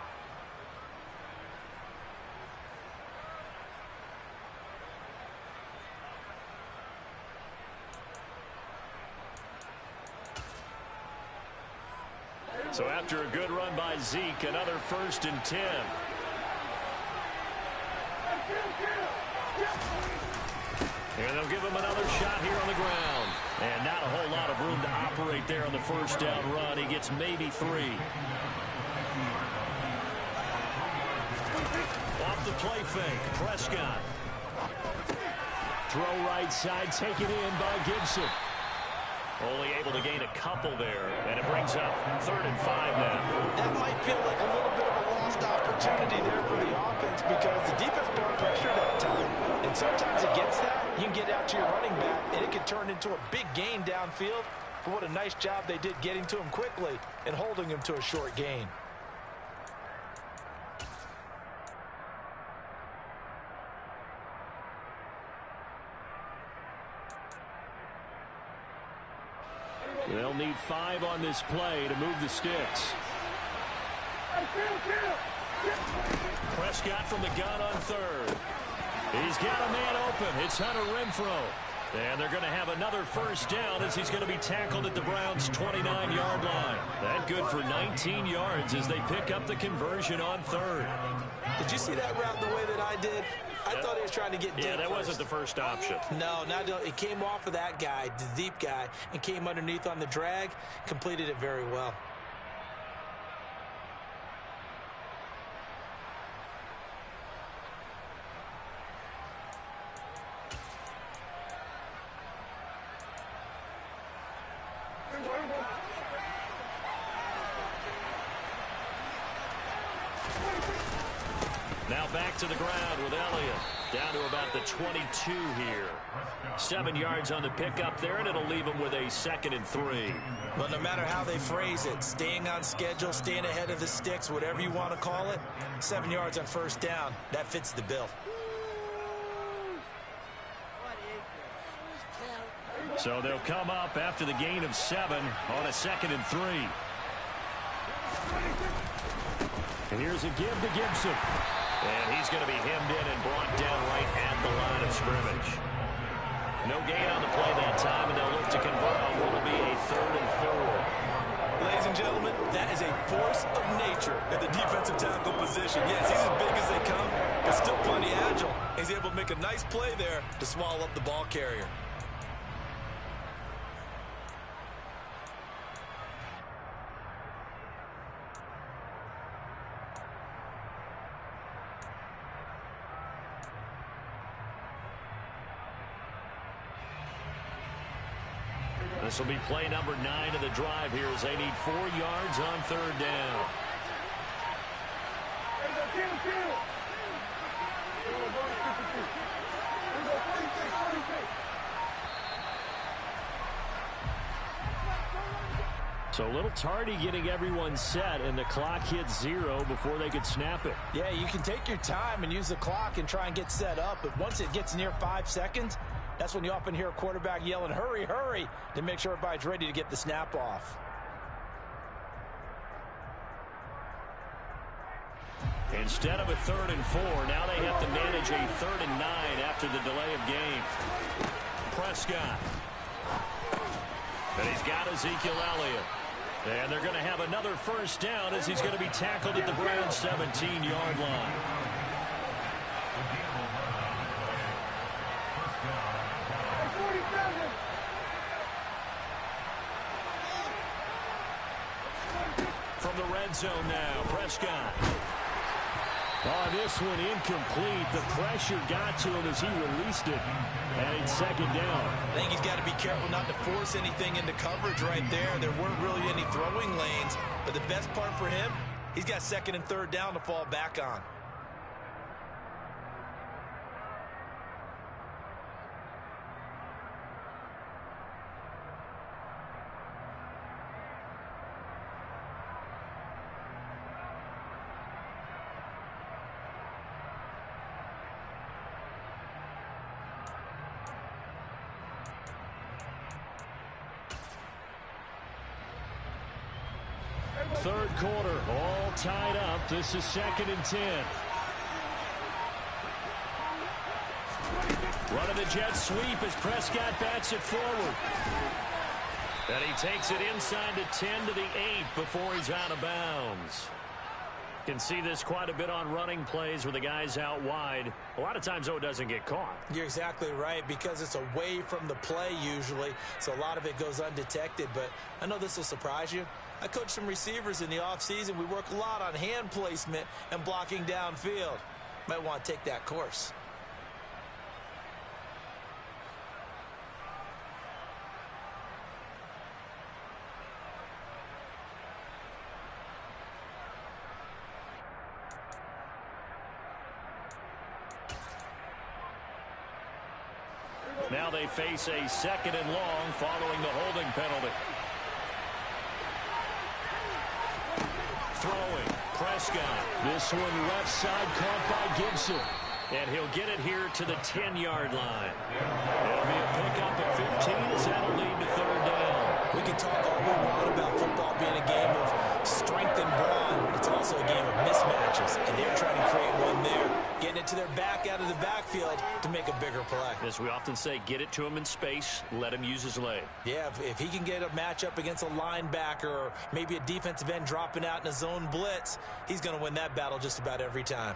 So after a good run by Zeke, another 1st and 10. And they'll give him another shot here on the ground. And not a whole lot of room to operate there on the first down run. He gets maybe 3. Off the play fake, Prescott. Throw right side, taken in by Gibson. Only able to gain a couple there, and it brings up 3rd and 5 now. That might feel like a little bit of a lost opportunity there for the offense because the defense brought pressure that time. And sometimes against that, you can get out to your running back, and it can turn into a big gain downfield. But what a nice job they did getting to him quickly and holding him to a short gain. They'll need 5 on this play to move the sticks. Prescott from the gun on 3rd. He's got a man open. It's Hunter Renfrow. And they're going to have another 1st down as he's going to be tackled at the Browns' 29-yard line. That good for 19 yards as they pick up the conversion on 3rd. Did you see that route the way that I did? I thought he was trying to get deep. Yeah, that wasn't the first option. No, it came off of that guy, the deep guy, and came underneath on the drag, completed it very well. Now back to the ground with Elliott. Down to about the 22 here. 7 yards on the pickup there, and it'll leave him with a 2nd and 3. Well, no matter how they phrase it, staying on schedule, staying ahead of the sticks, whatever you want to call it, 7 yards on 1st down, that fits the bill. So they'll come up after the gain of 7 on a 2nd and 3. And here's a give to Gibson. And he's going to be hemmed in and brought down right at the line of scrimmage. No gain on the play that time, and they'll look to convert on what will be a 3rd and 4. Ladies and gentlemen, that is a force of nature at the defensive tackle position. Yes, he's as big as they come, but still plenty agile. He's able to make a nice play there to swallow up the ball carrier. This will be play number 9 of the drive here as they need 4 yards on 3rd down. So a little tardy getting everyone set, and the clock hits 0 before they could snap it. Yeah, you can take your time and use the clock and try and get set up, but once it gets near 5 seconds, that's when you often hear a quarterback yelling, hurry, hurry, to make sure everybody's ready to get the snap off. Instead of a 3rd and 4, now they have to manage a 3rd and 9 after the delay of game. Prescott. And he's got Ezekiel Elliott. And they're going to have another 1st down as he's going to be tackled at the Browns' 17-yard line. from the red zone now. Prescott. Oh, this one incomplete. The pressure got to him as he released it. And it's second down. I think he's got to be careful not to force anything into coverage right there. There weren't really any throwing lanes. But the best part for him, he's got second and third down to fall back on. Third quarter, all tied up. This is 2nd and 10. Running the jet sweep as Prescott bats it forward. And he takes it inside the 10 to the 8 before he's out of bounds. Can see this quite a bit on running plays where the guy's out wide. A lot of times, though, it doesn't get caught. You're exactly right, because it's away from the play usually, so a lot of it goes undetected. But I know this will surprise you. I coach some receivers in the offseason. We work a lot on hand placement and blocking downfield. Might want to take that course. Now they face a 2nd and long following the holding penalty. Throwing, Prescott. This one left side caught by Gibson. And he'll get it here to the 10-yard line. It'll be a pickup at 15 as that'll lead to third down. We can talk all we want about football being a game of strength and brawn. It's also a game of mismatches, and they're trying to create one there, getting it to their back out of the backfield to make a bigger play. As we often say, get it to him in space, let him use his leg. Yeah, if he can get a matchup against a linebacker or maybe a defensive end dropping out in a zone blitz, he's going to win that battle just about every time.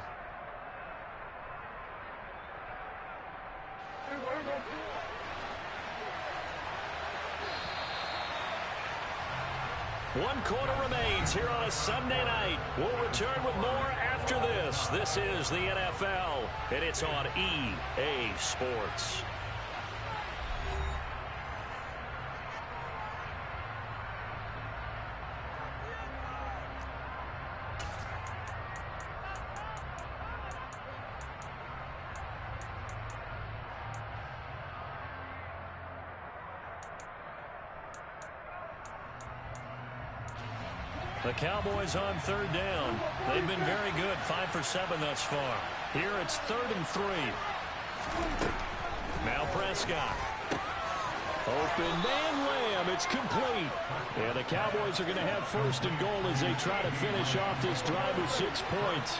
One quarter remains here on a Sunday night. We'll return with more after this. This is the NFL, and it's on EA Sports. The Cowboys on third down. They've been very good, 5 for 7 thus far. Here it's 3rd and 3. Now Prescott. Open man Lamb. It's complete. And the Cowboys are going to have 1st and goal as they try to finish off this drive with 6 points.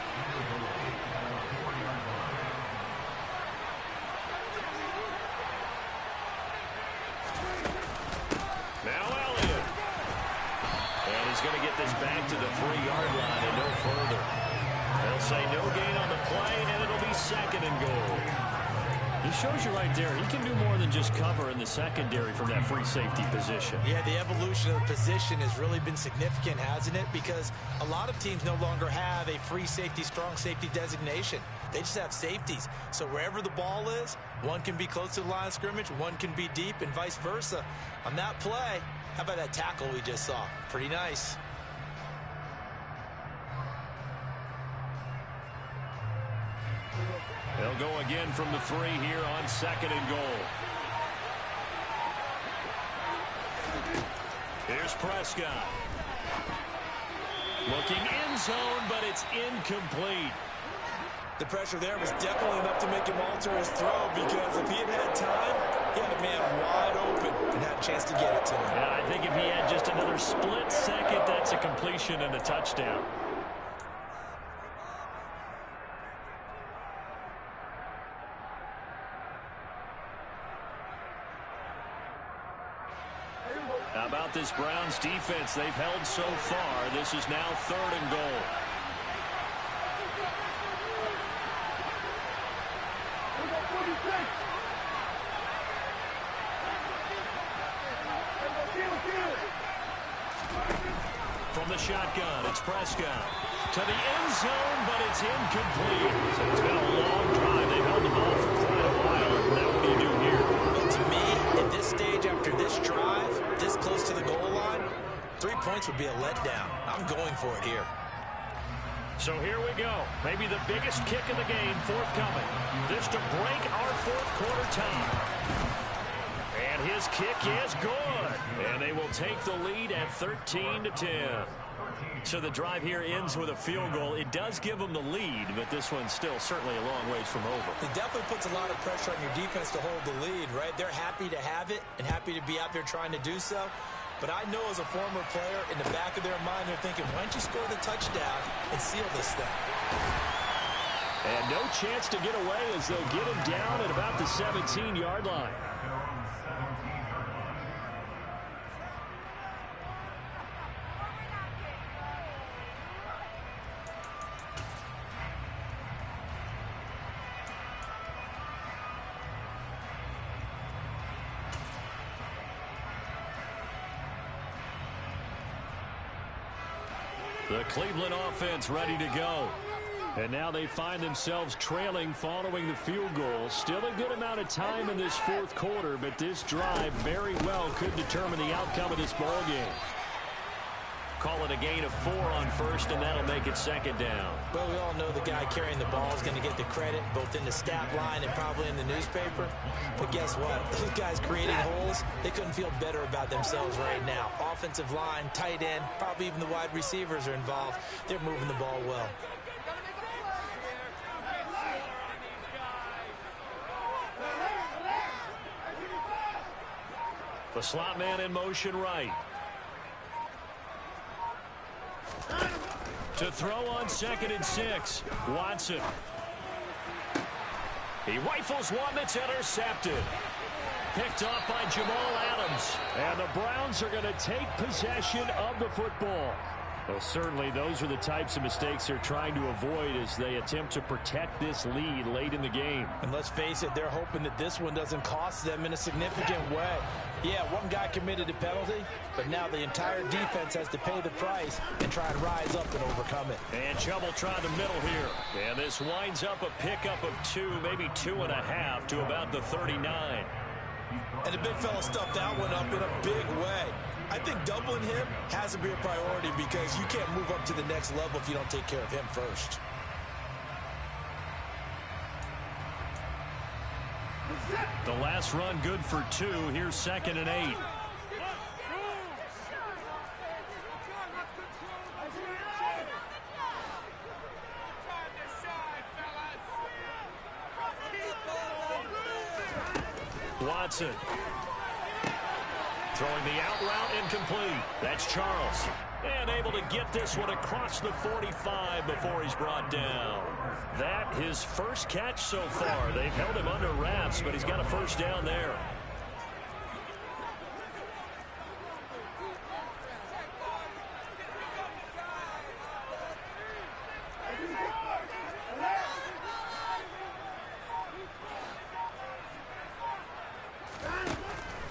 Going to get this back to the 3-yard line and no further. They'll say no gain on the play, and it'll be 2nd and goal. He shows you right there, he can do more than just cover in the secondary from that free safety position. Yeah, the evolution of the position has really been significant, hasn't it? Because a lot of teams no longer have a free safety, strong safety designation. They just have safeties. So wherever the ball is, one can be close to the line of scrimmage, one can be deep, and vice versa. On that play, how about that tackle we just saw? Pretty nice. They'll go again from the 3 here on 2nd and goal. Here's Prescott. Looking end zone, but it's incomplete. The pressure there was definitely enough to make him alter his throw, because if he had time, he had a man wide open and had a chance to get it to him. Yeah, I think if he had just another split second, that's a completion and a touchdown. How about this Browns defense? They've held so far. This is now 3rd and goal. From the shotgun. It's Prescott to the end zone, but it's incomplete. So it's been a long drive. They've held the ball for quite a while. Now what do you do here? Well, to me, at this stage after this drive, this close to the goal line, 3 points would be a letdown. I'm going for it here. So here we go. Maybe the biggest kick of the game forthcoming. This to break our fourth quarter tie. And his kick is good. And they will take the lead at 13-10. So the drive here ends with a field goal. It does give them the lead, but this one's still certainly a long ways from over. It definitely puts a lot of pressure on your defense to hold the lead, right? They're happy to have it and happy to be out there trying to do so. But I know as a former player, in the back of their mind, they're thinking, why don't you score the touchdown and seal this thing? And no chance to get away as they'll get him down at about the 17-yard line. The Cleveland offense ready to go. And now they find themselves trailing following the field goal. Still a good amount of time in this fourth quarter, but this drive very well could determine the outcome of this ball game. Call it a gain of 4 on first, and that'll make it second down. Well, we all know the guy carrying the ball is going to get the credit, both in the stat line and probably in the newspaper. But guess what? Those guys creating holes, they couldn't feel better about themselves right now. Offensive line, tight end, probably even the wide receivers are involved. They're moving the ball well. The slot man in motion right. To throw on 2nd and 6. Watson. He rifles one that's intercepted. Picked off by Jamal Adams. And the Browns are going to take possession of the football. Well, certainly those are the types of mistakes they're trying to avoid as they attempt to protect this lead late in the game. And let's face it, they're hoping that this one doesn't cost them in a significant way. Yeah, one guy committed a penalty, but now the entire defense has to pay the price and try and rise up and overcome it. And trouble trying the middle here. And this winds up a pickup of 2, maybe 2.5 to about the 39. And the big fella stuffed that one up in a big way. I think doubling him has to be a priority because you can't move up to the next level if you don't take care of him first. The last run good for 2. Here's 2nd and 8. Watson. Throwing the out route incomplete. That's Charles. And able to get this one across the 45 before he's brought down. That his first catch so far. They've held him under wraps, but he's got a first down there.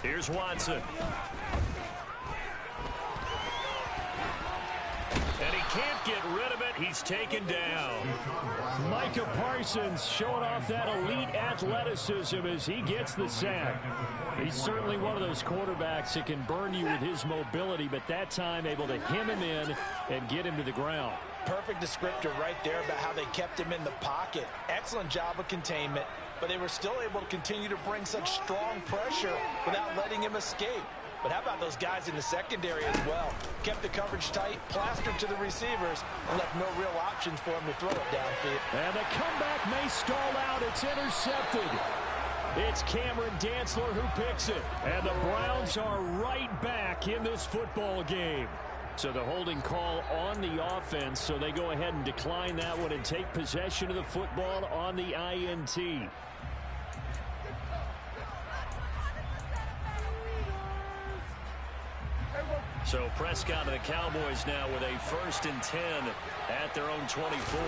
Here's Watson. And he can't get rid of it. He's taken down. Micah Parsons showing off that elite athleticism as he gets the sack. He's certainly one of those quarterbacks that can burn you with his mobility, but that time able to hem him in and get him to the ground. Perfect descriptor right there about how they kept him in the pocket. Excellent job of containment, but they were still able to continue to bring such strong pressure without letting him escape. But how about those guys in the secondary as well? Kept the coverage tight, plastered to the receivers, and left no real options for him to throw it downfield. And the comeback may stall out. It's intercepted. It's Cameron Dantzler who picks it. And the Browns are right back in this football game. So the holding call on the offense, so they go ahead and decline that one and take possession of the football on the INT. So Prescott and the Cowboys now with a 1st and 10 at their own 24.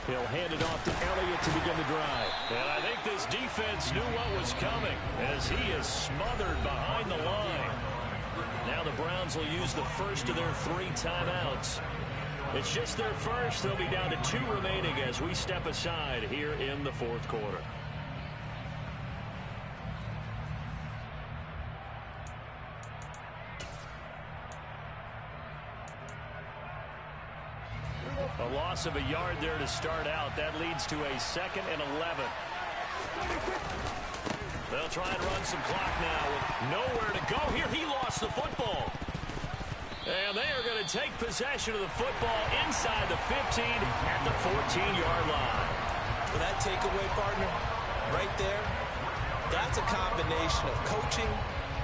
He'll hand it off to Elliott to begin the drive. And I think this defense knew what was coming as he is smothered behind the line. Now the Browns will use the first of their 3 timeouts. It's just their first. They'll be down to 2 remaining as we step aside here in the 4th quarter. A loss of a yard there to start out. That leads to a 2nd and 11. They'll try and run some clock now with nowhere to go here. He lost the football. And they are going to take possession of the football inside the 15 at the 14-yard line. For that takeaway, partner, right there, that's a combination of coaching,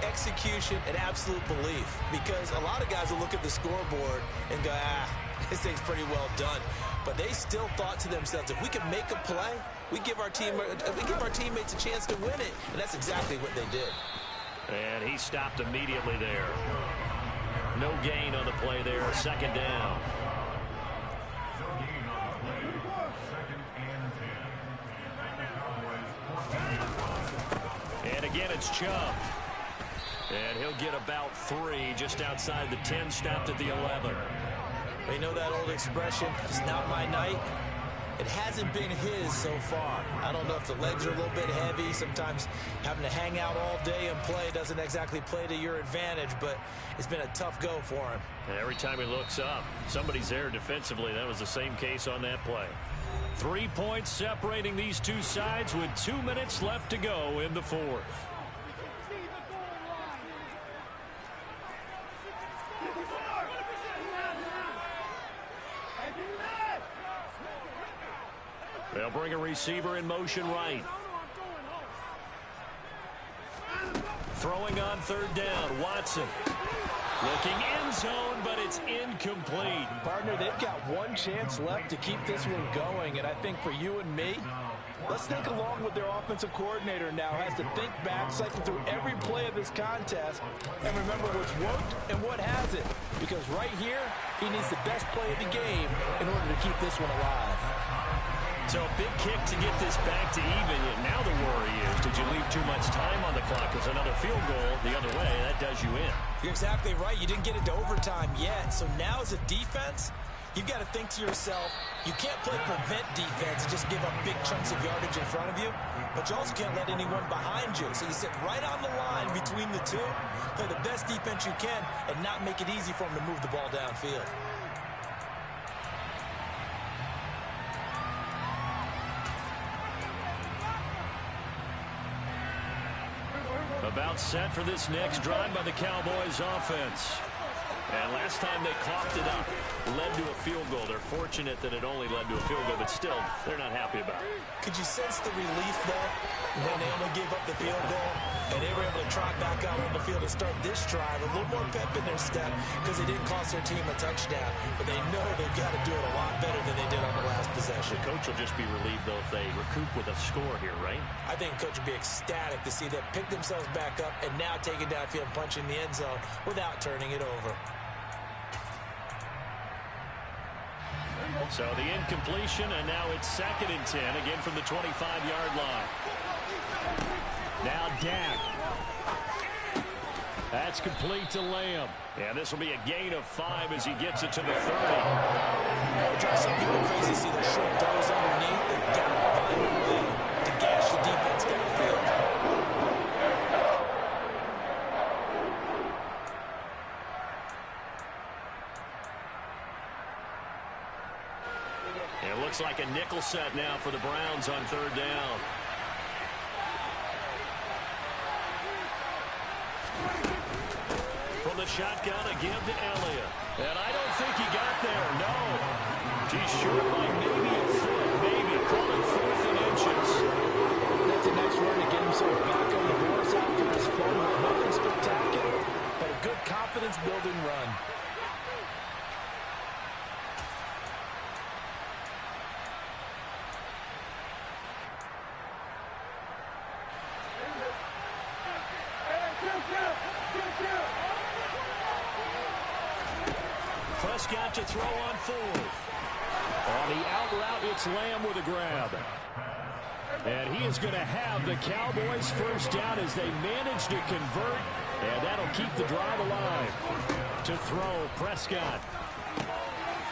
execution, and absolute belief. Because a lot of guys will look at the scoreboard and go, this thing's pretty well done. But they still thought to themselves, if we can make a play, we give our teammates a chance to win it. And that's exactly what they did. And he stopped immediately there. No gain on the play there. 2nd down. And again, it's Chubb. And he'll get about 3 just outside the 10, stopped at the 11. You know that old expression, it's not my night? It hasn't been his so far. I don't know if the legs are a little bit heavy. Sometimes having to hang out all day and play doesn't exactly play to your advantage, but it's been a tough go for him. And every time he looks up, somebody's there defensively. That was the same case on that play. 3 points separating these two sides with 2 minutes left to go in the 4th. They'll bring a receiver in motion right. Throwing on 3rd down, Watson. Looking end zone, but it's incomplete. Partner, they've got 1 chance left to keep this one going, and I think for you and me, let's think along with their offensive coordinator now. Has to think back, cycle through every play of this contest, and remember what's worked and what hasn't. Because right here, he needs the best play of the game in order to keep this one alive. So a big kick to get this back to even. Now the worry is, did you leave too much time on the clock? Because another field goal the other way, that does you in. You're exactly right. You didn't get into overtime yet. So now as a defense, you've got to think to yourself, you can't play prevent defense and just give up big chunks of yardage in front of you. But you also can't let anyone behind you. So you sit right on the line between the two, play the best defense you can, and not make it easy for them to move the ball downfield. About set for this next drive by the Cowboys offense. And last time they coughed it up, led to a field goal. They're fortunate that it only led to a field goal, but still, they're not happy about it. Could you sense the relief, though, when they only gave up the field goal and they were able to trot back out on the field and start this drive? A little more pep in their step because they didn't cost their team a touchdown, but they know they've got to do it a lot better than they did on the last possession. The coach will just be relieved, though, if they recoup with a score here, right? I think the coach will be ecstatic to see them pick themselves back up and now take it downfield, punch in the end zone without turning it over. So the incompletion, and now it's 2nd and 10, again from the 25-yard line. Now Dak. That's complete to Lamb. And this will be a gain of 5 as he gets it to the 30. It drives some people crazy to see the short throws underneath. They've got to find a way to gash the defense downfield. It looks like a nickel set now for the Browns on 3rd down. From the shotgun, a give to Elliott. And I don't think he got there, no. He's short by maybe a foot, maybe. Call it 4th and inches. That's a nice run to get himself back on the boards after this fumble. Nothing spectacular, but a good confidence-building run. Prescott to throw on 4th. On the out route, it's Lamb with a grab. And he is going to have the Cowboys first down as they manage to convert And that'll keep the drive alive. To throw, Prescott.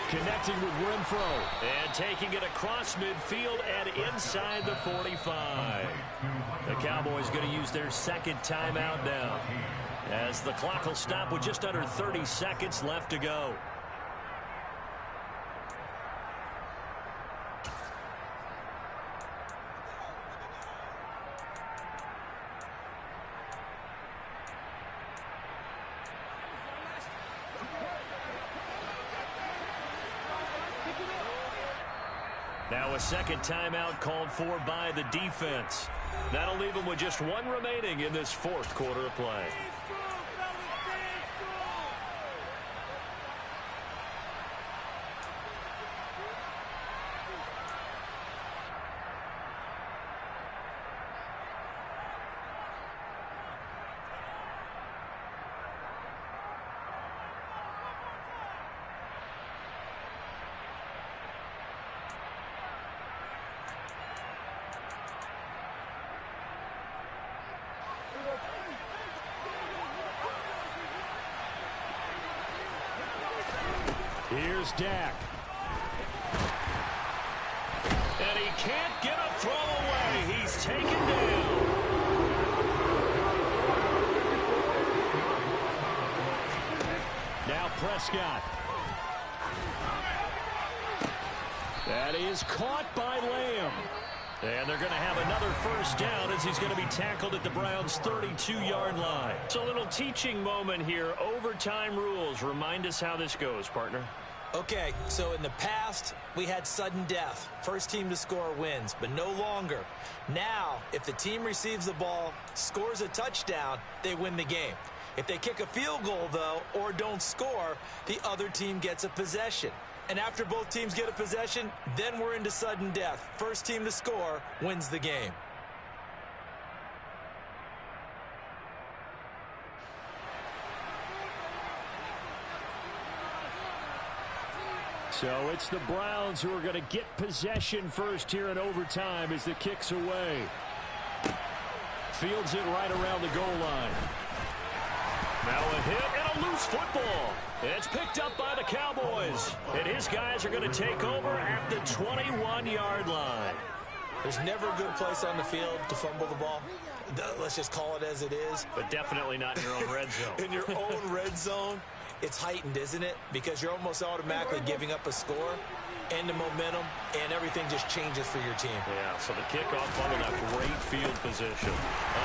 Connecting with Renfro. And taking it across midfield and inside the 45. The Cowboys going to use their second timeout now, as the clock will stop with just under 30 seconds left to go. Now a second timeout called for by the defense. That'll leave them with just one remaining in this fourth quarter of play. Here's Dak. And he can't get a throw away. He's taken down. Now Prescott. That is caught by Lamb. And they're going to have another first down as he's going to be tackled at the Browns' 32-yard line. So a little teaching moment here. Overtime rules. Remind us how this goes, partner. Okay, so in the past, we had sudden death. First team to score wins, but no longer. Now, if the team receives the ball, scores a touchdown, they win the game. If they kick a field goal, though, or don't score, the other team gets a possession. And after both teams get a possession, then we're into sudden death. First team to score wins the game. So it's the Browns who are going to get possession first here in overtime as the kick's away. Fields it right around the goal line. Now a hit and a loose football. It's picked up by the Cowboys. And his guys are going to take over at the 21-yard line. There's never a good place on the field to fumble the ball. Let's just call it as it is. But definitely not in your own red zone. In your own red zone, it's heightened, isn't it? Because you're almost automatically giving up a score and the momentum, and everything just changes for your team. Yeah, so the kickoff fumble, that great field position.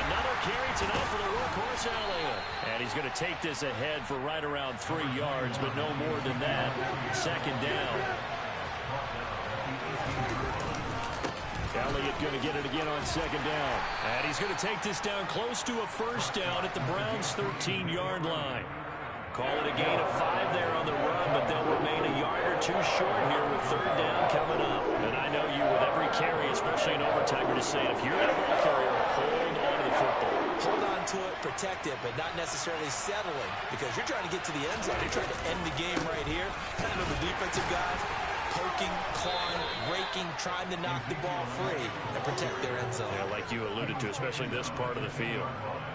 Another carry tonight for the workhorse Elliott. And he's going to take this ahead for right around 3 yards, but no more than that. Second down. Elliott going to get it again on second down. And he's going to take this down close to a first down at the Browns' 13-yard line. Call it a gain of 5 there on the run, but they'll remain a yard or two short here with third down coming up. And I know you, with every carry, especially in overtime, you're just saying, if you're that ball carrier, hold on to the football. Hold on to it, protect it, but not necessarily settling, because you're trying to get to the end zone. You're trying to end the game right here. I know the defensive guys poking, clawing, raking, trying to knock the ball free and protect their end zone. Yeah, like you alluded to, especially this part of the field.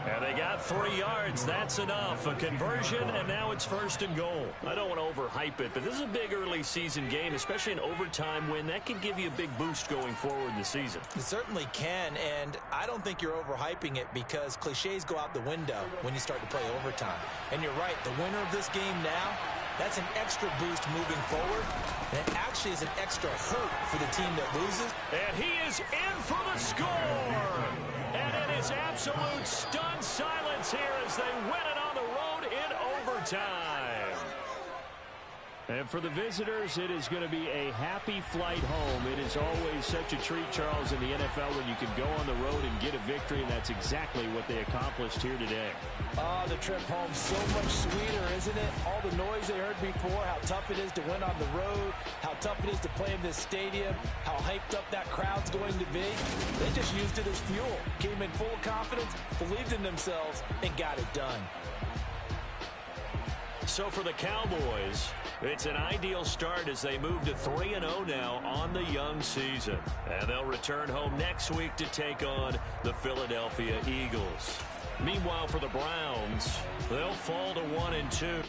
And they got 3 yards. That's enough. A conversion, and now it's first and goal. I don't want to overhype it, but this is a big early season game, especially an overtime win. That can give you a big boost going forward in the season. It certainly can, and I don't think you're overhyping it because cliches go out the window when you start to play overtime. And you're right, the winner of this game now, that's an extra boost moving forward, and it actually is an extra hurt for the team that loses. And he is in for the score! And it is absolute stunned silence here as they win it on the road in overtime. And for the visitors, it is going to be a happy flight home. It is always such a treat, Charles, in the NFL when you can go on the road and get a victory, and that's exactly what they accomplished here today. Oh, the trip home so much sweeter, isn't it? All the noise they heard before, how tough it is to win on the road, how tough it is to play in this stadium, how hyped up that crowd's going to be. They just used it as fuel, came in full confidence, believed in themselves, and got it done. So for the Cowboys, it's an ideal start as they move to 3-0 now on the young season. And they'll return home next week to take on the Philadelphia Eagles. Meanwhile, for the Browns, they'll fall to 1-2.